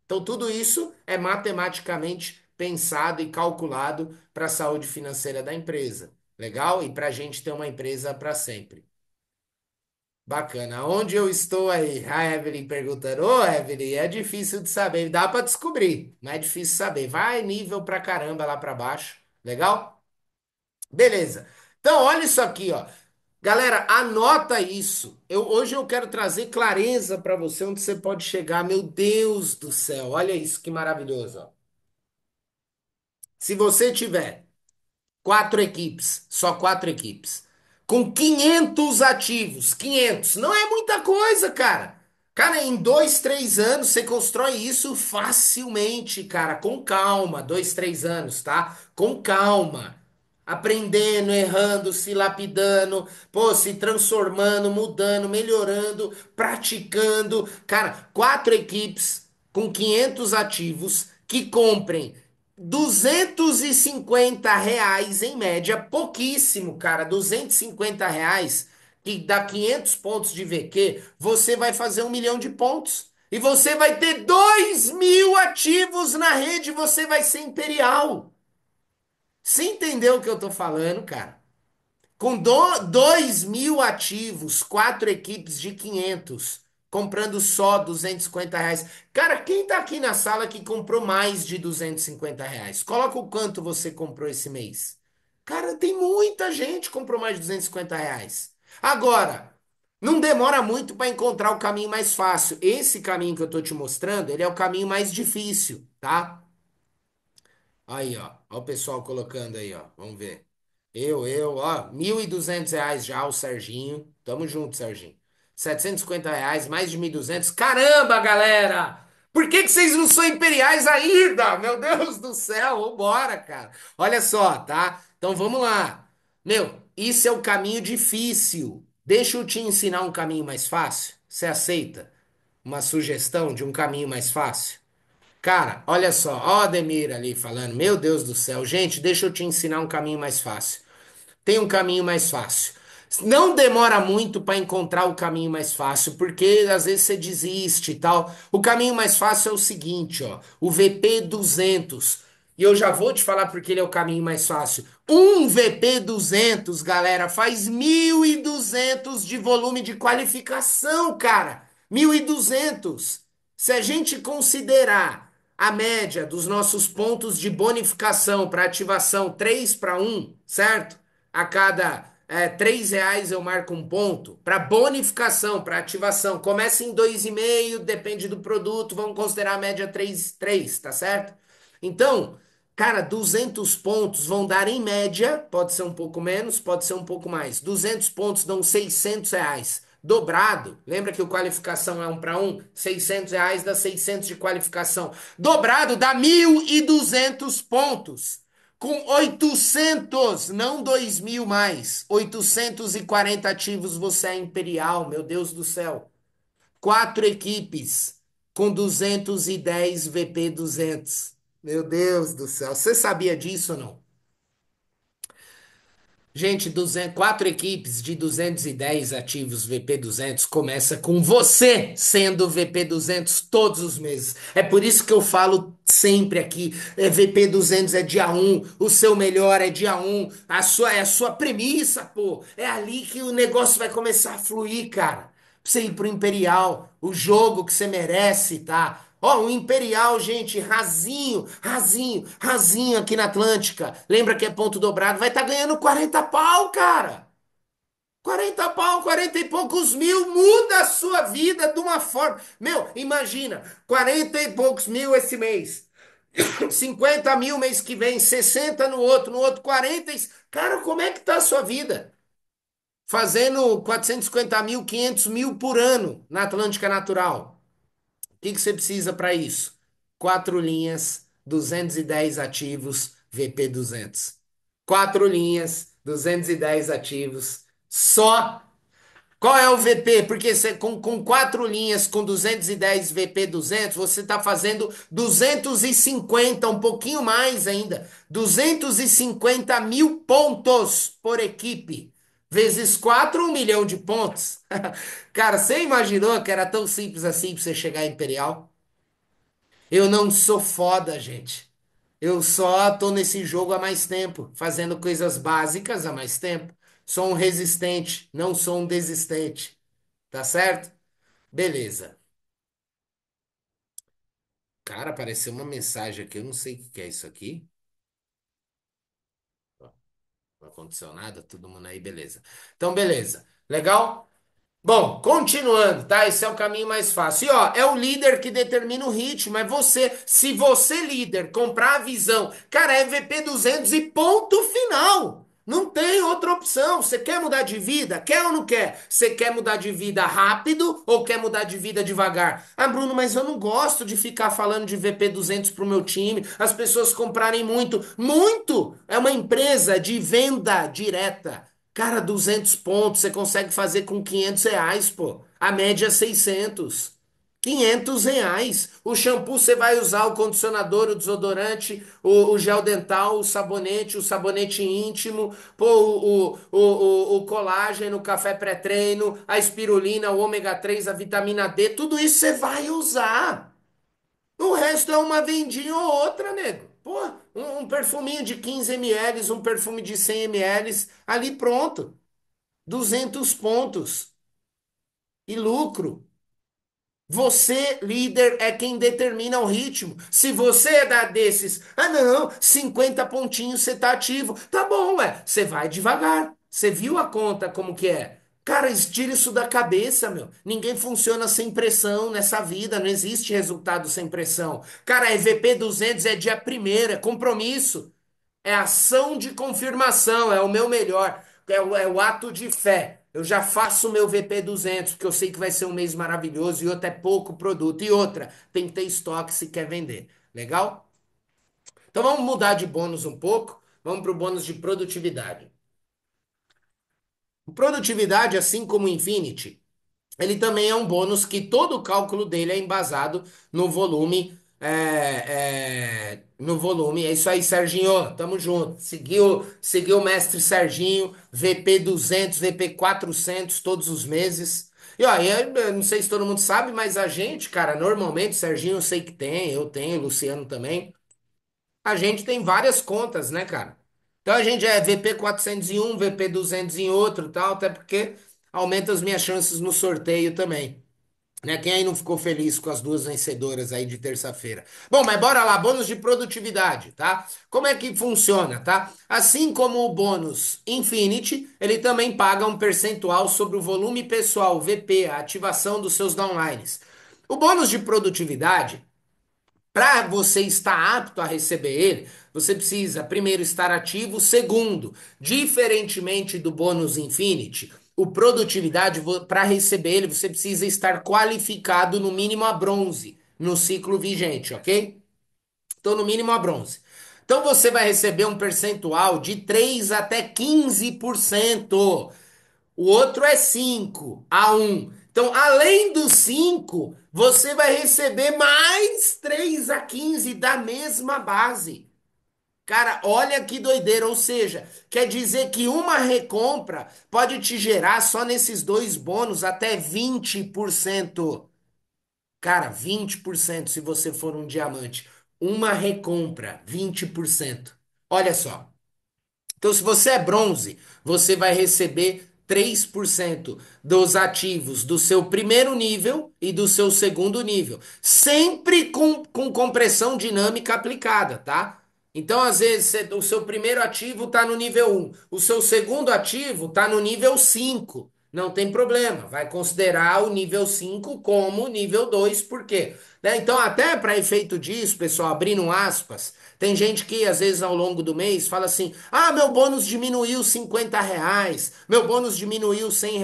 Então, tudo isso é matematicamente pensado e calculado para a saúde financeira da empresa. Legal? E para a gente ter uma empresa para sempre. Bacana. Onde eu estou aí? A Evelyn perguntando. Ô, Evelyn, é difícil de saber. Dá para descobrir, mas é difícil saber. Vai nível pra caramba lá para baixo. Legal? Beleza. Então, olha isso aqui, ó. Galera, anota isso. Hoje eu quero trazer clareza para você onde você pode chegar. Meu Deus do céu, olha isso que maravilhoso, ó. Se você tiver Quatro equipes, só quatro equipes. Com 500 ativos, 500. Não é muita coisa, cara. Cara, em 2, 3 anos você constrói isso facilmente, cara. Com calma, 2, 3 anos, tá? Com calma. Aprendendo, errando, se lapidando, pô, se transformando, mudando, melhorando, praticando. Cara, quatro equipes com 500 ativos que comprem R$ 250 em média, pouquíssimo, cara. R$ 250, que dá 500 pontos de VQ, você vai fazer 1 milhão de pontos. E você vai ter 2 mil ativos na rede, você vai ser imperial. Você entendeu o que eu tô falando, cara? Com 2 mil ativos, quatro equipes de 500 comprando só R$ 250. Cara, quem tá aqui na sala que comprou mais de R$ 250? Coloca o quanto você comprou esse mês. Cara, tem muita gente que comprou mais de R$ 250. Agora, não demora muito para encontrar o caminho mais fácil. Esse caminho que eu tô te mostrando, ele é o caminho mais difícil, tá? Aí, ó. Ó o pessoal colocando aí, ó. Vamos ver. Ó. R$ 1.200 já o Serginho. Tamo junto, Serginho. R$ 750, mais de 1.200. Caramba, galera! Por que que vocês não são imperiais ainda? Meu Deus do céu, vambora, cara. Olha só, tá? Então vamos lá. Meu, isso é o caminho difícil. Deixa eu te ensinar um caminho mais fácil. Você aceita uma sugestão de um caminho mais fácil? Cara, olha só, ó o Ademir ali falando, meu Deus do céu, gente, deixa eu te ensinar um caminho mais fácil. Tem um caminho mais fácil. Não demora muito para encontrar o caminho mais fácil, porque às vezes você desiste e tal. O caminho mais fácil é o seguinte, ó, o VP 200. E eu já vou te falar porque ele é o caminho mais fácil. Um VP 200, galera, faz 1.200 de volume de qualificação, cara. 1.200. Se a gente considerar a média dos nossos pontos de bonificação para ativação 3 para 1, certo? A cada R$ 3 eu marco um ponto. Para bonificação, para ativação, começa em 2,5, depende do produto, vamos considerar a média 3, tá certo? Então, cara, 200 pontos vão dar em média, pode ser um pouco menos, pode ser um pouco mais. 200 pontos dão R$ 600. Dobrado, lembra que o qualificação é 1 para 1? R$ 600 dá 600 de qualificação. Dobrado dá 1.200 pontos. Com 800, não 2 mil mais. 840 ativos você é imperial, meu Deus do céu. Quatro equipes com 210 VP 200. Meu Deus do céu. Você sabia disso ou não? Gente, 200, quatro equipes de 210 ativos VP 200 começa com você sendo VP 200 todos os meses. É por isso que eu falo sempre aqui, VP 200 é dia 1, o seu melhor é dia 1, é a sua premissa, pô. É ali que o negócio vai começar a fluir, cara. Pra você ir pro Imperial, o jogo que você merece, tá? Ó, o Imperial, gente, rasinho, rasinho, rasinho aqui na Atlântica. Lembra que é ponto dobrado? Vai estar ganhando 40 pau, cara. 40 pau, 40 e poucos mil, muda a sua vida de uma forma. Meu, imagina, 40 e poucos mil esse mês. 50 mil mês que vem, 60 no outro 40. Cara, como é que tá a sua vida? Fazendo 450 mil, 500 mil por ano na Atlântica Natural. O que que você precisa para isso? Quatro linhas, 210 ativos, VP 200. Quatro linhas, 210 ativos. Só. Qual é o VP? Porque você, com quatro linhas, com 210 VP 200, você está fazendo 250, um pouquinho mais ainda. 250 mil pontos por equipe. Vezes 4, 1 milhão de pontos. Cara, você imaginou que era tão simples assim para você chegar a Imperial? Eu não sou foda, gente. Eu só tô nesse jogo há mais tempo, fazendo coisas básicas há mais tempo. Sou um resistente, não sou um desistente. Tá certo? Beleza. Cara, apareceu uma mensagem aqui. Eu não sei o que que é isso aqui. Ó, não aconteceu nada, todo mundo aí, beleza. Então, beleza. Legal? Bom, continuando, tá? Esse é o caminho mais fácil. E ó, é o líder que determina o ritmo. É você. Se você, líder, comprar a visão, cara, é VP 200 e ponto final. Não tem outra opção. Você quer mudar de vida? Quer ou não quer? Você quer mudar de vida rápido ou quer mudar de vida devagar? Ah, Bruno, mas eu não gosto de ficar falando de VP 200 pro meu time. As pessoas comprarem muito. Muito! É uma empresa de venda direta. Cara, 200 pontos você consegue fazer com R$ 500, pô. A média é 600. R$ 500. O shampoo você vai usar, o condicionador, o desodorante, o gel dental, o sabonete íntimo, pô, o colágeno, o café pré-treino, a espirulina, o ômega 3, a vitamina D, tudo isso você vai usar. O resto é uma vendinha ou outra, nego. Pô, um perfuminho de 15 ml, um perfume de 100 ml, ali pronto. 200 pontos e lucro. Você, líder, é quem determina o ritmo. Se você é da desses, ah não, 50 pontinhos você tá ativo. Tá bom, ué, você vai devagar. Você viu a conta como que é? Cara, tira isso da cabeça, meu. Ninguém funciona sem pressão nessa vida, não existe resultado sem pressão. Cara, EVP 200 é dia primeiro, é compromisso. É ação de confirmação, é o meu melhor, é o ato de fé. Eu já faço o meu VP 200, porque eu sei que vai ser um mês maravilhoso e outro é pouco produto. E outra, tem que ter estoque se quer vender. Legal? Então vamos mudar de bônus um pouco. Vamos para o bônus de produtividade. Produtividade, assim como o Infinity, ele também é um bônus que todo o cálculo dele é embasado no volume. No volume. É isso aí, Serginho. Tamo junto. Seguiu o mestre Serginho, VP 200, VP 400 todos os meses. E ó, eu não sei se todo mundo sabe, mas a gente, cara, normalmente, Serginho eu sei que tem, eu tenho, Luciano também. A gente tem várias contas, né, cara? Então a gente é VP 400 em um, VP 200 em outro, tal, até porque aumenta as minhas chances no sorteio também. Né? Quem aí não ficou feliz com as duas vencedoras aí de terça-feira? Bom, mas bora lá, bônus de produtividade, tá? Como é que funciona, tá? Assim como o bônus Infinity, ele também paga um percentual sobre o volume pessoal, VP, a ativação dos seus downlines. O bônus de produtividade, para você estar apto a receber ele, você precisa, primeiro, estar ativo. Segundo, diferentemente do bônus Infinity, o produtividade, para receber ele, você precisa estar qualificado no mínimo a bronze no ciclo vigente, ok? Então, no mínimo a bronze. Então, você vai receber um percentual de 3 até 15%. O outro é 5 a um. Então, além dos 5, você vai receber mais 3 a 15 da mesma base. Cara, olha que doideira. Ou seja, quer dizer que uma recompra pode te gerar só nesses dois bônus até 20%. Cara, 20% se você for um diamante. Uma recompra, 20%. Olha só. Então, se você é bronze, você vai receber 3% dos ativos do seu primeiro nível e do seu segundo nível, sempre com compressão dinâmica aplicada, tá? Então, às vezes, o seu primeiro ativo está no nível um, o seu segundo ativo está no nível 5. Não tem problema, vai considerar o nível 5 como nível 2, por quê? Né? Então, até para efeito disso, pessoal, abrindo aspas, tem gente que às vezes ao longo do mês fala assim: ah, meu bônus diminuiu R$ 50, meu bônus diminuiu R$ 100.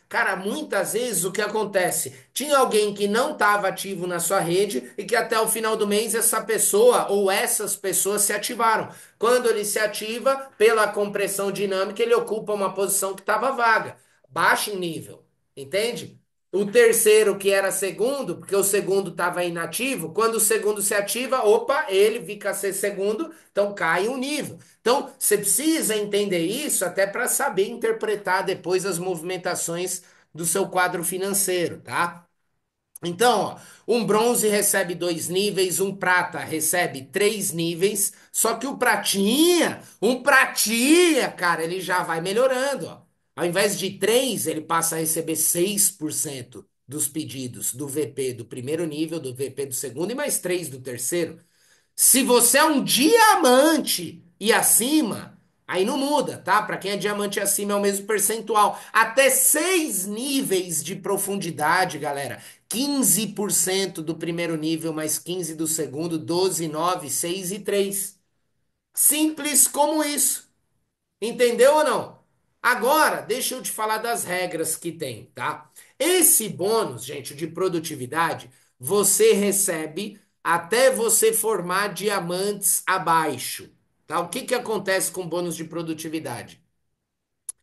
Cara, muitas vezes o que acontece? Tinha alguém que não estava ativo na sua rede e que até o final do mês essa pessoa ou essas pessoas se ativaram. Quando ele se ativa, pela compressão dinâmica, ele ocupa uma posição que estava vaga. Baixa em nível, entende? O terceiro, que era segundo, porque o segundo estava inativo, quando o segundo se ativa, opa, ele fica a ser segundo, então cai um nível. Então, você precisa entender isso até para saber interpretar depois as movimentações do seu quadro financeiro, tá? Então, ó, um bronze recebe 2 níveis, um prata recebe 3 níveis, só que um pratinha, cara, ele já vai melhorando, ó. Ao invés de 3, ele passa a receber 6% dos pedidos do VP do primeiro nível, do VP do segundo e mais 3 do terceiro. Se você é um diamante e acima, Aí não muda, tá? Para quem é diamante acima é o mesmo percentual. Até 6 níveis de profundidade, galera. 15% do primeiro nível, mais 15 do segundo, 12, 9, 6 e 3. Simples como isso. Entendeu ou não? Agora, deixa eu te falar das regras que tem, tá? Esse bônus, gente, de produtividade, você recebe até você formar diamantes abaixo, tá? O que que acontece com bônus de produtividade?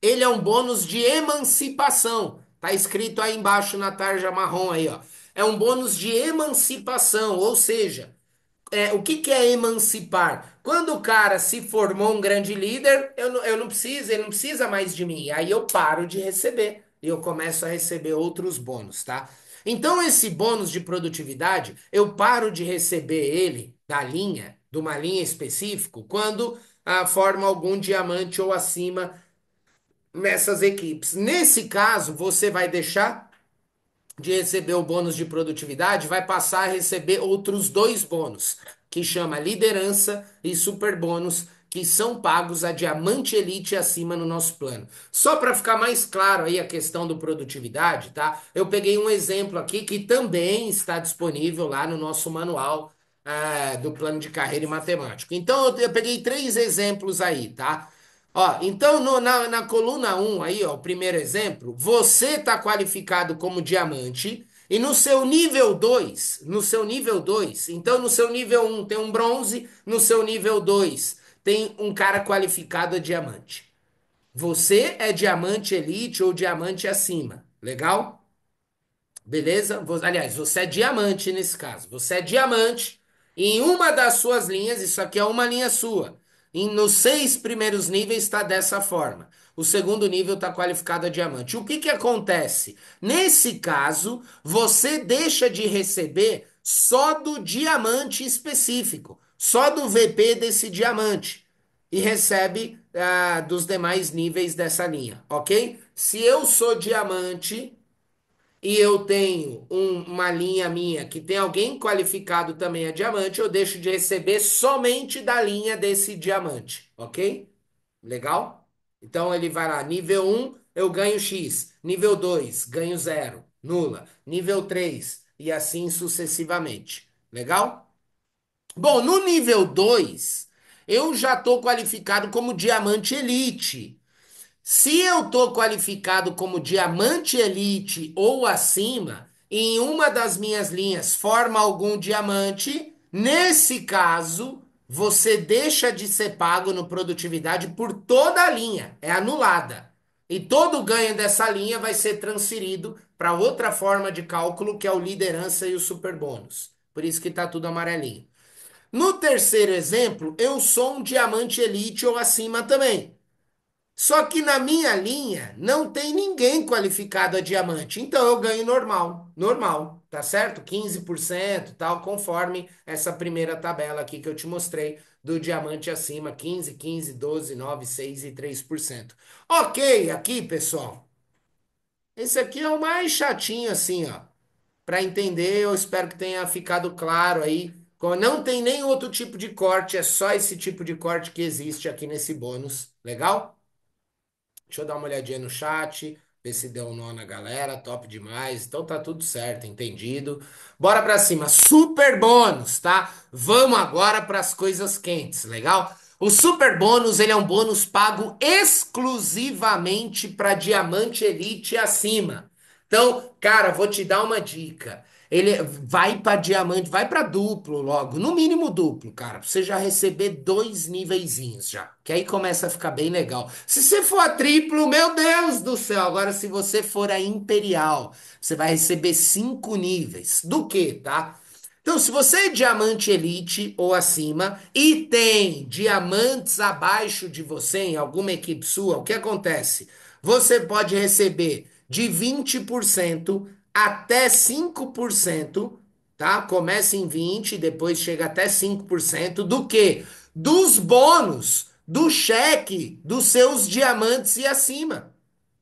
Ele é um bônus de emancipação. Tá escrito aí embaixo na tarja marrom aí, ó. É um bônus de emancipação, ou seja, o que que é emancipar? Quando o cara se formou um grande líder, eu não preciso, ele não precisa mais de mim. Aí eu paro de receber e eu começo a receber outros bônus, tá? Então, esse bônus de produtividade, eu paro de receber ele da linha, de uma linha específica, quando forma algum diamante ou acima nessas equipes. Nesse caso, você vai deixar de receber o bônus de produtividade, vai passar a receber outros dois bônus, que chama liderança e super bônus, que são pagos a diamante elite acima no nosso plano. Só para ficar mais claro aí a questão do produtividade, tá? Eu peguei um exemplo aqui que também está disponível lá no nosso manual do plano de carreira e matemático. Então eu peguei três exemplos aí, tá? Ó, então na coluna um aí, ó, o primeiro exemplo, você está qualificado como diamante e no seu nível 2 então no seu nível um tem um bronze, no seu nível 2 tem um cara qualificado a diamante. Você é diamante elite ou diamante acima, legal? Beleza? Aliás, você é diamante nesse caso. Você é diamante em uma das suas linhas, isso aqui é uma linha sua. E nos 6 primeiros níveis está dessa forma. O segundo nível está qualificado a diamante. O que que acontece? Nesse caso, você deixa de receber só do diamante específico, só do VP desse diamante. E recebe dos demais níveis dessa linha, ok? Se eu sou diamante e eu tenho uma linha minha que tem alguém qualificado também a diamante, eu deixo de receber somente da linha desse diamante, ok? Legal? Então ele vai lá, nível um eu ganho X, nível 2 ganho zero, nula, nível 3 e assim sucessivamente. Legal? Bom, no nível 2 eu já estou qualificado como diamante elite. Se eu estou qualificado como diamante elite ou acima, e em uma das minhas linhas forma algum diamante, nesse caso, você deixa de ser pago no produtividade por toda a linha, é anulada. E todo o ganho dessa linha vai ser transferido para outra forma de cálculo, que é o liderança e o super bônus. Por isso que está tudo amarelinho. No terceiro exemplo, eu sou um diamante elite ou acima também. Só que na minha linha não tem ninguém qualificado a diamante, então eu ganho normal, normal, tá certo? 15%, tal, conforme essa primeira tabela aqui que eu te mostrei do diamante acima, 15, 15, 12, 9, 6 e 3%. Ok, aqui, pessoal. Esse aqui é o mais chatinho assim, ó, para entender, eu espero que tenha ficado claro aí. Não tem nem outro tipo de corte, é só esse tipo de corte que existe aqui nesse bônus, legal? Deixa eu dar uma olhadinha no chat, ver se deu um nó na galera. Top demais. Então tá tudo certo, entendido. Bora pra cima. Super bônus, tá? Vamos agora para as coisas quentes, legal? O super bônus, ele é um bônus pago exclusivamente para diamante elite e acima. Então, cara, vou te dar uma dica. Ele vai para diamante, vai para duplo logo, no mínimo duplo, cara, pra você já receber dois niveizinhos já, que aí começa a ficar bem legal. Se você for a triplo, meu Deus do céu, agora se você for a imperial, você vai receber 5 níveis. Do que, tá? Então, se você é diamante elite ou acima e tem diamantes abaixo de você em alguma equipe sua, o que acontece? Você pode receber de 20% até 5%, tá? Começa em 20, depois chega até 5% do que? Dos bônus do cheque dos seus diamantes e acima,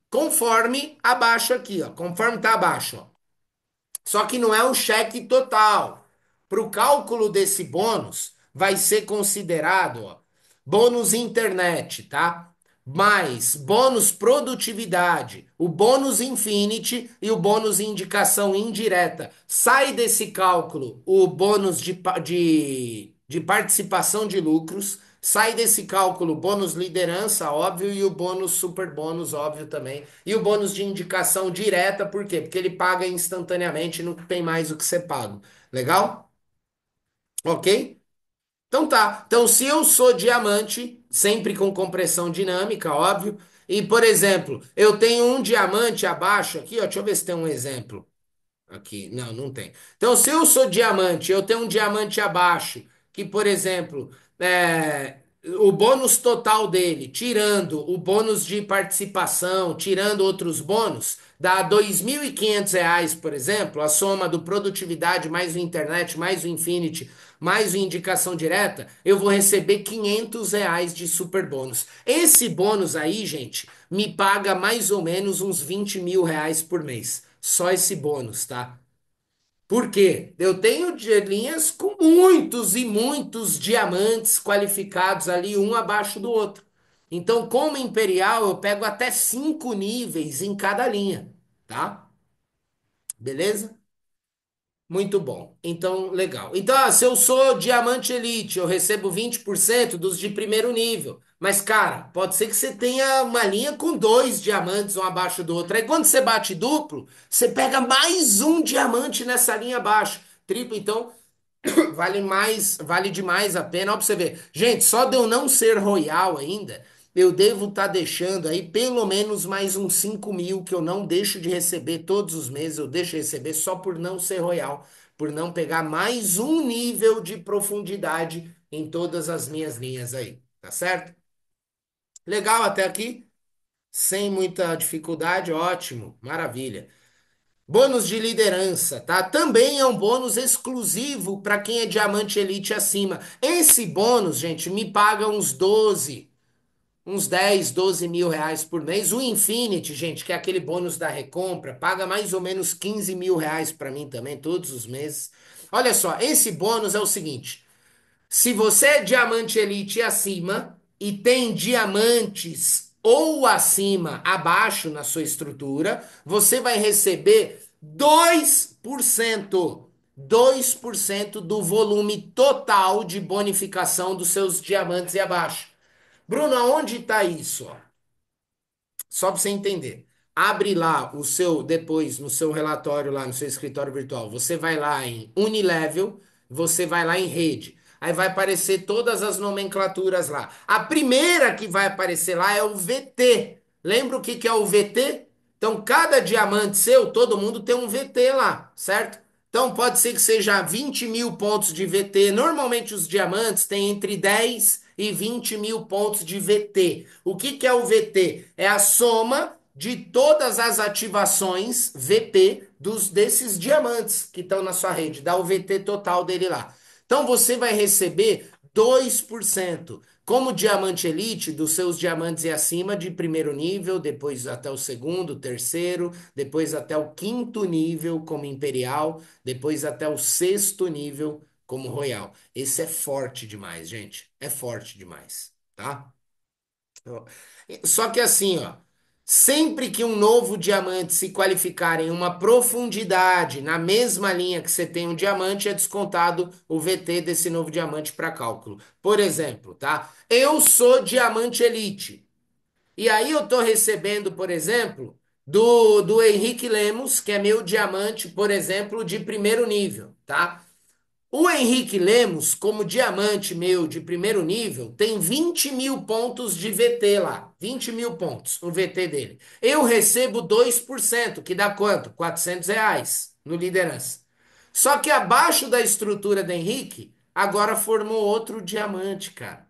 conforme abaixo aqui, ó, conforme tá abaixo, ó. Só que não é o cheque total. Para o cálculo desse bônus, vai ser considerado, ó, bônus internet, tá? Mais bônus produtividade, o bônus Infinity e o bônus indicação indireta. Sai desse cálculo o bônus de participação de lucros, sai desse cálculo o bônus liderança, óbvio, e o bônus super bônus, óbvio também. E o bônus de indicação direta, por quê? Porque ele paga instantaneamente, não tem mais o que ser pago. Legal? Ok? Então tá. Então, se eu sou diamante, sempre com compressão dinâmica, óbvio, e por exemplo, eu tenho um diamante abaixo aqui, ó, deixa eu ver se tem um exemplo. Aqui, não, não tem. Então, se eu sou diamante, eu tenho um diamante abaixo, que, por exemplo, o bônus total dele, tirando o bônus de participação, tirando outros bônus, dá R$ 2.500, por exemplo, a soma do produtividade mais o internet, mais o Infinity, mais o indicação direta, eu vou receber R$ 500 de super bônus. Esse bônus aí, gente, me paga mais ou menos uns R$ 20.000 por mês. Só esse bônus, tá? Por quê? Eu tenho linhas com muitos e muitos diamantes qualificados ali, um abaixo do outro. Então, como Imperial, eu pego até 5 níveis em cada linha, tá? Beleza? Muito bom. Então, legal. Então, se eu sou diamante elite, eu recebo 20% dos de primeiro nível. Mas, cara, pode ser que você tenha uma linha com dois diamantes um abaixo do outro. Aí, quando você bate duplo, você pega mais um diamante nessa linha abaixo. Triplo, então, vale mais, vale demais a pena. Ó, pra você ver. Gente, só de eu não ser royal ainda, eu devo estar deixando aí pelo menos mais uns 5.000 que eu não deixo de receber todos os meses. Eu deixo de receber só por não ser royal, por não pegar mais um nível de profundidade em todas as minhas linhas aí. Tá certo? Legal até aqui? Sem muita dificuldade, ótimo, maravilha. Bônus de liderança, tá? Também é um bônus exclusivo para quem é diamante elite acima. Esse bônus, gente, me paga uns 10, R$ 12.000 por mês. O Infinity, gente, que é aquele bônus da recompra, paga mais ou menos R$ 15.000 para mim também, todos os meses. Olha só, esse bônus é o seguinte: se você é diamante elite acima e tem diamantes ou acima, abaixo na sua estrutura, você vai receber 2% do volume total de bonificação dos seus diamantes e abaixo. Bruno, aonde está isso? Ó? Só para você entender. Abre lá o seu, depois, no seu relatório lá, no seu escritório virtual. Você vai lá em Unilevel, você vai lá em rede. Aí vai aparecer todas as nomenclaturas lá. A primeira que vai aparecer lá é o VT. Lembra o que que é o VT? Então, cada diamante seu, todo mundo tem um VT lá, certo? Então, pode ser que seja 20.000 pontos de VT. Normalmente, os diamantes têm entre 10 e 20.000 pontos de VT. O que que é o VT? É a soma de todas as ativações VP desses diamantes que estão na sua rede. Dá o VT total dele lá. Então, você vai receber 2% como diamante elite, dos seus diamantes e acima de primeiro nível, depois até o segundo, terceiro, depois até o quinto nível como imperial, depois até o sexto nível como royal. Esse é forte demais, gente. É forte demais, tá? Só que assim, ó, sempre que um novo diamante se qualificar em uma profundidade na mesma linha que você tem um diamante, é descontado o VT desse novo diamante para cálculo. Por exemplo, tá? Eu sou diamante elite. E aí eu tô recebendo, por exemplo, do Henrique Lemos, que é meu diamante, por exemplo, de primeiro nível, tá? O Henrique Lemos, como diamante meu de primeiro nível, tem 20.000 pontos de VT lá. 20.000 pontos, o VT dele. Eu recebo 2%, que dá quanto? R$ 400 no liderança. Só que abaixo da estrutura do Henrique, agora formou outro diamante, cara.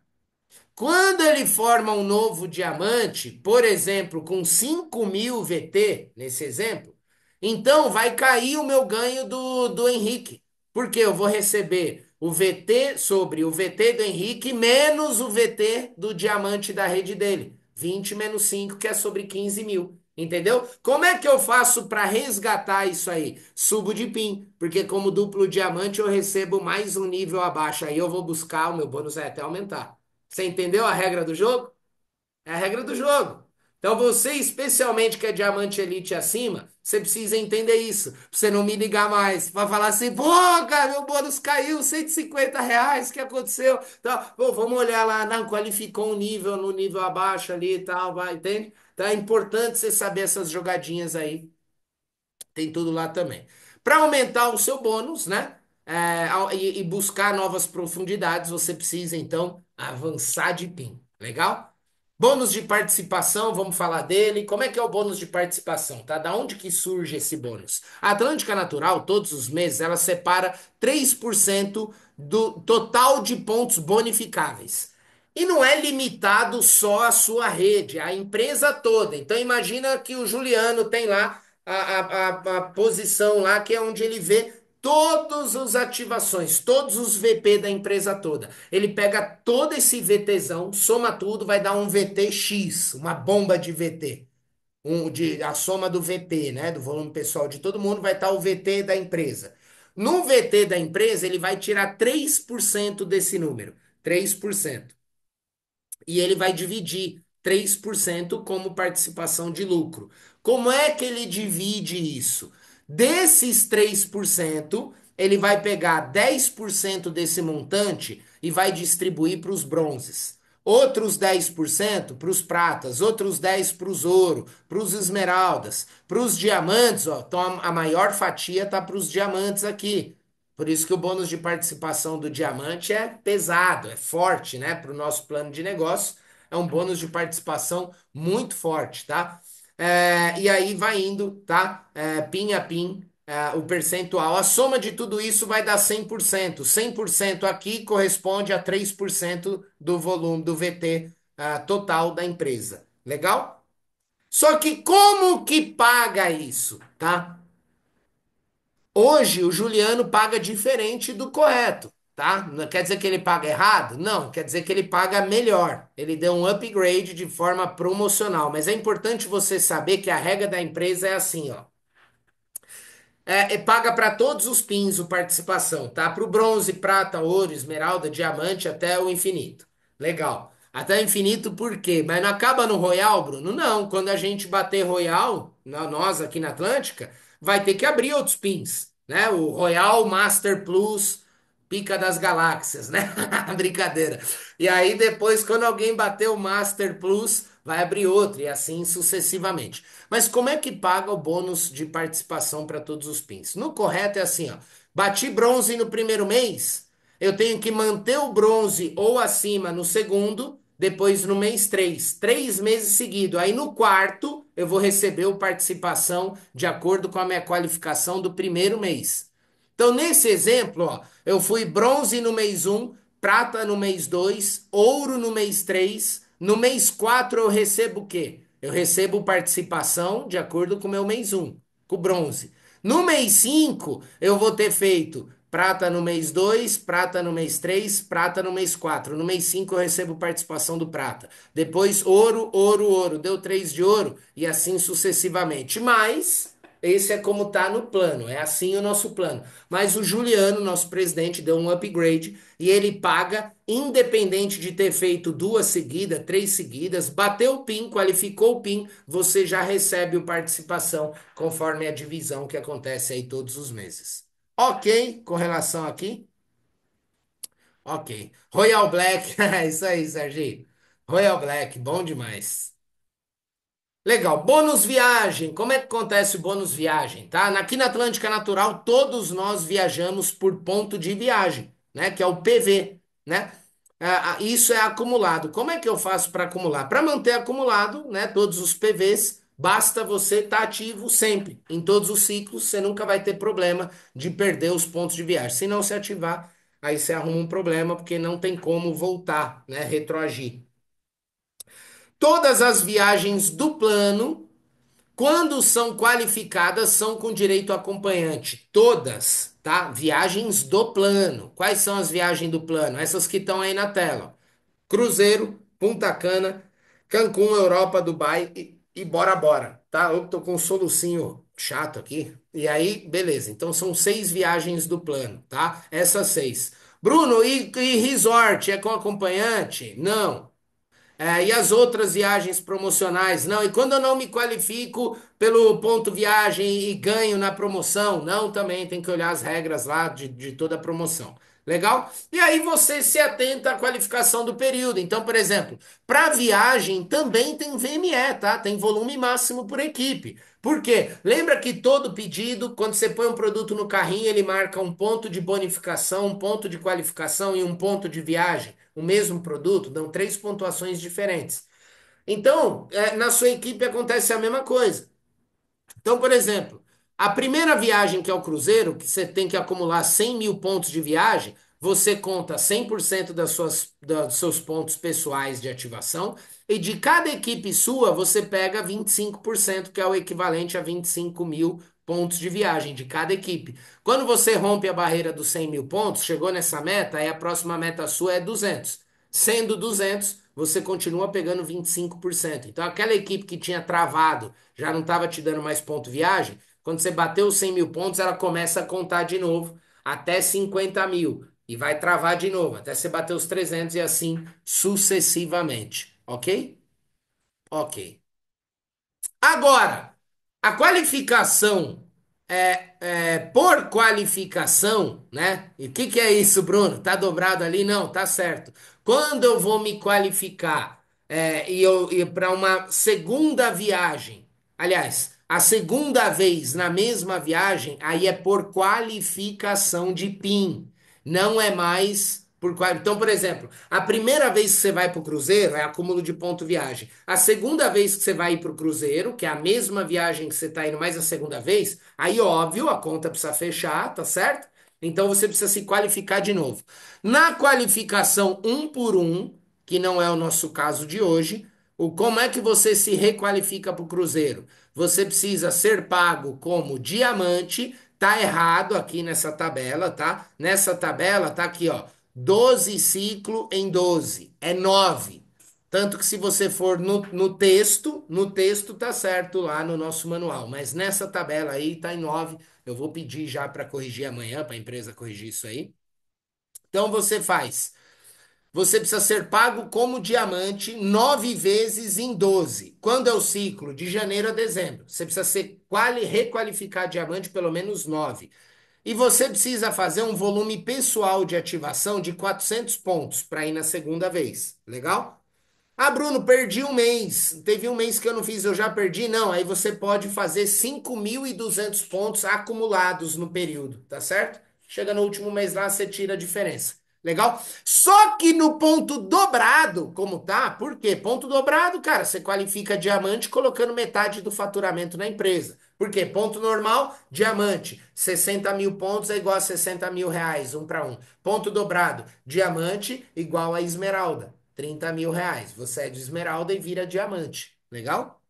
Quando ele forma um novo diamante, por exemplo, com 5.000 VT, nesse exemplo, então vai cair o meu ganho do Henrique. Porque eu vou receber o VT sobre o VT do Henrique menos o VT do diamante da rede dele. 20 menos 5, que é sobre 15.000. Entendeu? Como é que eu faço para resgatar isso aí? Subo de PIN, porque como duplo diamante eu recebo mais um nível abaixo. Aí eu vou buscar, o meu bônus vai até aumentar. Você entendeu a regra do jogo? É a regra do jogo. Então você, especialmente que é diamante elite acima, você precisa entender isso. Pra você não me ligar mais. Pra falar assim, pô, cara, meu bônus caiu, R$ 150, o que aconteceu? Então, pô, vamos olhar lá, não, qualificou um nível no nível abaixo ali e tal, vai, entende? Então é importante você saber essas jogadinhas aí. Tem tudo lá também. Para aumentar o seu bônus, né? E buscar novas profundidades, você precisa então avançar de PIN. Legal? Bônus de participação, vamos falar dele. Como é que é o bônus de participação, tá? Da onde que surge esse bônus? A Atlântica Natural, todos os meses, ela separa 3% do total de pontos bonificáveis. E não é limitado só à sua rede, a empresa toda. Então imagina que o Juliano tem lá a posição lá, que é onde ele vê todas as ativações, todos os VP da empresa toda. Ele pega todo esse VTzão, soma tudo, vai dar um VT X, uma bomba de VT. A soma do VP, né? Do volume pessoal de todo mundo, vai estar o VT da empresa. No VT da empresa, ele vai tirar 3% desse número. 3% e ele vai dividir 3% como participação de lucro. Como é que ele divide isso? Desses 3%, ele vai pegar 10% desse montante e vai distribuir para os bronzes. Outros 10% para os pratas, outros 10% para os ouro, para os esmeraldas, para os diamantes, ó. Então a maior fatia está para os diamantes aqui. Por isso que o bônus de participação do diamante é pesado, é forte, né? Para o nosso plano de negócio, é um bônus de participação muito forte, tá? E aí vai indo, tá? PIN a PIN, o percentual. A soma de tudo isso vai dar 100%. 100% aqui corresponde a 3% do volume do VT, total da empresa. Legal? Só que como que paga isso, tá? Hoje, o Juliano paga diferente do correto, tá? Não quer dizer que ele paga errado? Não, quer dizer que ele paga melhor. Ele deu um upgrade de forma promocional. Mas é importante você saber que a regra da empresa é assim, ó. Paga para todos os pins o participação, tá? Para o bronze, prata, ouro, esmeralda, diamante até o infinito. Legal. Até o infinito por quê? Mas não acaba no Royal, Bruno? Não. Quando a gente bater Royal, nós aqui na Atlântica, vai ter que abrir outros pins, né? O Royal Master Plus, Pica das Galáxias, né? Brincadeira. E aí depois, quando alguém bater o Master Plus, vai abrir outro e assim sucessivamente. Mas como é que paga o bônus de participação para todos os pins? No correto é assim, ó. Bati bronze no primeiro mês, eu tenho que manter o bronze ou acima no segundo, depois no mês 3, 3 meses seguidos. Aí no quarto, eu vou receber o participação de acordo com a minha qualificação do primeiro mês. Então, nesse exemplo, ó, eu fui bronze no mês um, prata no mês 2, ouro no mês 3. No mês 4 eu recebo o quê? Eu recebo participação de acordo com o meu mês um, com o bronze. No mês 5 eu vou ter feito prata no mês 2, prata no mês 3, prata no mês 4. No mês 5 eu recebo participação do prata. Depois ouro, ouro, ouro. Deu 3 de ouro e assim sucessivamente. Mas esse é como tá no plano, é assim o nosso plano. Mas o Juliano, nosso presidente, deu um upgrade e ele paga, independente de ter feito duas seguidas, três seguidas, bateu o PIN, qualificou o PIN, você já recebe o participação conforme a divisão que acontece aí todos os meses. Ok, com relação aqui? Ok. Royal Black, é isso aí, Serginho. Royal Black, bom demais. Legal. Bônus viagem. Como é que acontece o bônus viagem, tá? Aqui na Atlântica Natural, todos nós viajamos por ponto de viagem, né? Que é o PV, né? Isso é acumulado. Como é que eu faço para acumular? Para manter acumulado, né? Todos os PVs, basta você estar ativo sempre. Em todos os ciclos, você nunca vai ter problema de perder os pontos de viagem. Se não se ativar, aí você arruma um problema, porque não tem como voltar, né? Retroagir. Todas as viagens do plano, quando são qualificadas, são com direito a acompanhante. Todas, tá? Viagens do plano. Quais são as viagens do plano? Essas que estão aí na tela. Cruzeiro, Punta Cana, Cancún, Europa, Dubai e Bora Bora, tá? Eu tô com um solucinho chato aqui. E aí, beleza. Então são 6 viagens do plano, tá? Essas 6. Bruno, e resort é com acompanhante? Não. E as outras viagens promocionais? Não. E quando eu não me qualifico pelo ponto viagem e ganho na promoção? Não, também tem que olhar as regras lá de toda a promoção. Legal? E aí você se atenta à qualificação do período. Então, por exemplo, para viagem também tem VME, tá? Tem volume máximo por equipe. Por quê? Lembra que todo pedido, quando você põe um produto no carrinho, ele marca um ponto de bonificação, um ponto de qualificação e um ponto de viagem? O mesmo produto, dão três pontuações diferentes. Então, na sua equipe acontece a mesma coisa. Então, por exemplo, a primeira viagem, que é o cruzeiro, que você tem que acumular 100 mil pontos de viagem, você conta 100% dos seus pontos pessoais de ativação, e de cada equipe sua, você pega 25%, que é o equivalente a 25 mil pontos de viagem de cada equipe. Quando você rompe a barreira dos 100 mil pontos, chegou nessa meta, aí a próxima meta sua é 200. Sendo 200, você continua pegando 25%. Então, aquela equipe que tinha travado, já não estava te dando mais ponto viagem, quando você bateu os 100 mil pontos, ela começa a contar de novo até 50 mil. E vai travar de novo, até você bater os 300 e assim sucessivamente. Ok? Ok. Agora, a qualificação por qualificação, né? E o que que é isso, Bruno? Tá dobrado ali? Não, tá certo. Quando eu vou me qualificar e para uma segunda viagem, aliás, a segunda vez na mesma viagem, aí é por qualificação de PIN. Não é mais por Então, por exemplo, a primeira vez que você vai para o cruzeiro é acúmulo de ponto viagem. A segunda vez que você vai ir para o cruzeiro, que é a mesma viagem que você está indo mais a segunda vez, aí óbvio, a conta precisa fechar, tá certo? Então você precisa se qualificar de novo. Na qualificação um por um, que não é o nosso caso de hoje, como é que você se requalifica para o cruzeiro? Você precisa ser pago como diamante. Tá errado aqui nessa tabela, tá? Nessa tabela tá aqui, ó. 12 ciclo em 12 é 9. Tanto que se você for no texto tá certo lá no nosso manual, mas nessa tabela aí tá em 9. Eu vou pedir já para corrigir amanhã, para a empresa corrigir isso aí. Então você precisa ser pago como diamante 9 vezes em 12. Quando é o ciclo? De janeiro a dezembro. Você precisa requalificar diamante pelo menos 9. E você precisa fazer um volume pessoal de ativação de 400 pontos para ir na segunda vez. Legal? Ah, Bruno, perdi um mês. Teve um mês que eu não fiz, eu já perdi? Não, aí você pode fazer 5.200 pontos acumulados no período, tá certo? Chega no último mês lá, você tira a diferença. Legal? Só que no ponto dobrado, como tá? Por quê? Ponto dobrado, cara, você qualifica diamante colocando metade do faturamento na empresa. Por quê? Ponto normal, diamante. 60 mil pontos é igual a 60 mil reais, um para um. Ponto dobrado, diamante igual a esmeralda. 30 mil reais. Você é de esmeralda e vira diamante. Legal?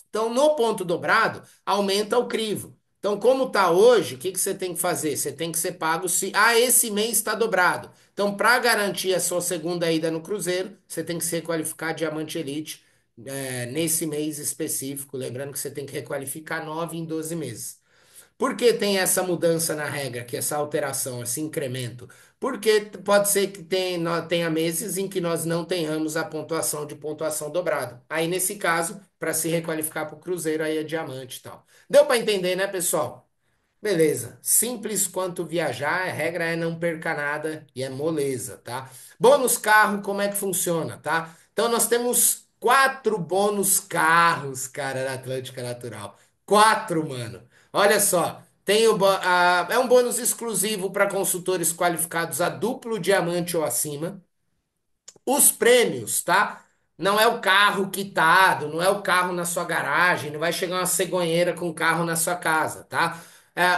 Então, no ponto dobrado, aumenta o crivo. Então, como está hoje, o que que você tem que fazer? Você tem que ser pago se. Ah, esse mês está dobrado. Então, para garantir a sua segunda ida no Cruzeiro, você tem que se requalificar Diamante Elite nesse mês específico. Lembrando que você tem que requalificar 9 em 12 meses. Por que tem essa mudança na regra, que essa alteração, esse incremento? Porque pode ser que tenha meses em que nós não tenhamos a pontuação de pontuação dobrada. Aí, nesse caso, para se requalificar para o Cruzeiro, aí é diamante e tal. Deu para entender, né, pessoal? Beleza. Simples quanto viajar, a regra é não perca nada e é moleza, tá? Bônus carro, como é que funciona, tá? Então nós temos 4 bônus carros, cara, na Atlântica Natural. 4, mano. Olha só, é um bônus exclusivo para consultores qualificados a duplo diamante ou acima. Os prêmios, tá? Não é o carro quitado, não é o carro na sua garagem, não vai chegar uma cegonheira com carro na sua casa, tá?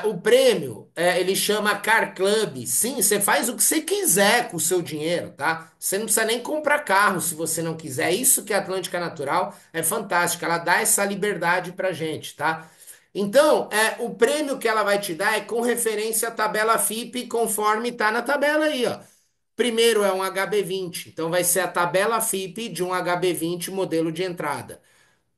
O prêmio, ele chama Car Club. Sim, você faz o que você quiser com o seu dinheiro, tá? Você não precisa nem comprar carro se você não quiser. É isso que a Atlântica Natural é fantástica. Ela dá essa liberdade pra gente, tá? Então, o prêmio que ela vai te dar é com referência à tabela FIP, conforme tá na tabela aí, ó. Primeiro é um HB20, então vai ser a tabela FIP de um HB20 modelo de entrada.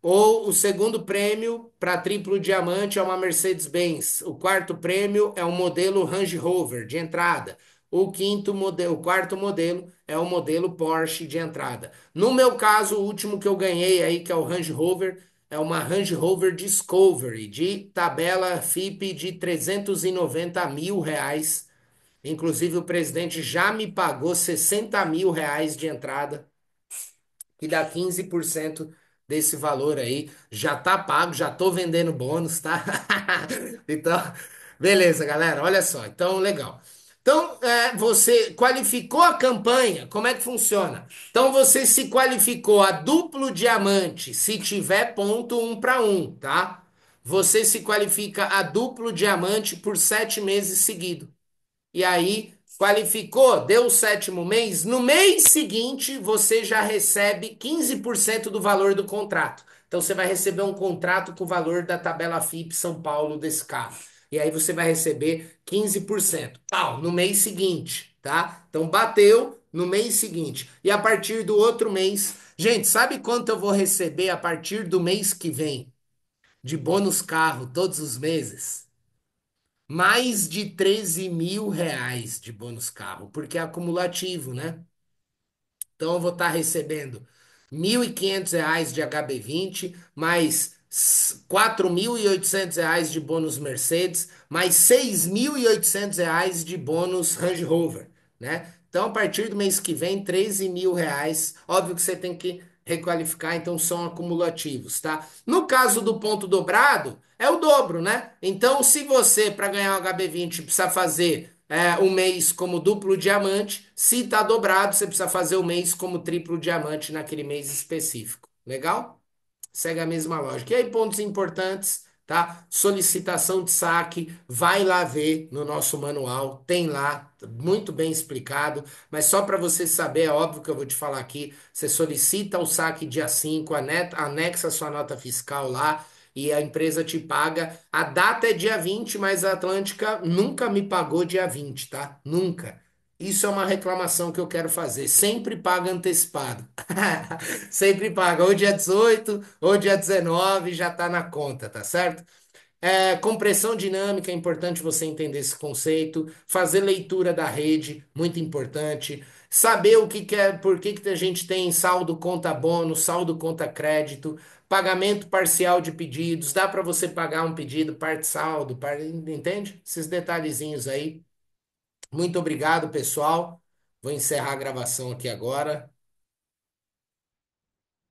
Ou o segundo prêmio para triplo diamante é uma Mercedes-Benz. O quarto prêmio é um modelo Range Rover de entrada. O quinto modelo, o quarto modelo é o modelo Porsche de entrada. No meu caso, o último que eu ganhei aí, que é o Range Rover, é uma Range Rover Discovery de tabela FIPE de 390 mil reais. Inclusive, o presidente já me pagou 60 mil reais de entrada, que dá 15% desse valor aí. Já tá pago, já tô vendendo bônus, tá? Então, beleza, galera. Olha só. Então, legal. Então, você qualificou a campanha, como é que funciona? Então, você se qualificou a duplo diamante, se tiver ponto um para um, tá? Você se qualifica a duplo diamante por 7 meses seguidos. E aí, qualificou, deu o sétimo mês, no mês seguinte você já recebe 15% do valor do contrato. Então você vai receber um contrato com o valor da tabela FIP São Paulo desse carro. E aí você vai receber 15%. Pau, no mês seguinte, tá? Então bateu no mês seguinte. E a partir do outro mês, gente, sabe quanto eu vou receber a partir do mês que vem de bônus carro todos os meses? Mais de 13 mil reais de bônus carro, porque é acumulativo, né? Então eu vou estar recebendo 1.500 reais de HB20, mais 4.800 reais de bônus Mercedes, mais 6.800 reais de bônus Range Rover, né? Então, a partir do mês que vem, 13 mil reais. Óbvio que você tem que requalificar, então são acumulativos, tá? No caso do ponto dobrado, é o dobro, né? Então, se você, para ganhar o HB20, precisa fazer um mês como duplo diamante, se tá dobrado, você precisa fazer o mês como triplo diamante naquele mês específico. Legal? Segue a mesma lógica. E aí, pontos importantes, tá? Solicitação de saque, vai lá ver no nosso manual, tem lá, muito bem explicado, mas só para você saber, é óbvio que eu vou te falar aqui, você solicita o saque dia 5, anexa sua nota fiscal lá, e a empresa te paga. A data é dia 20, mas a Atlântica nunca me pagou dia 20, tá? Nunca. Isso é uma reclamação que eu quero fazer. Sempre paga antecipado. Sempre paga. Ou dia 18, ou dia 19, já tá na conta, tá certo? Compressão dinâmica, é importante você entender esse conceito. Fazer leitura da rede, muito importante. Saber o que que é, por que que a gente tem saldo conta bônus, saldo conta crédito, pagamento parcial de pedidos. Dá para você pagar um pedido, parte saldo, entende? Esses detalhezinhos aí. Muito obrigado, pessoal. Vou encerrar a gravação aqui agora.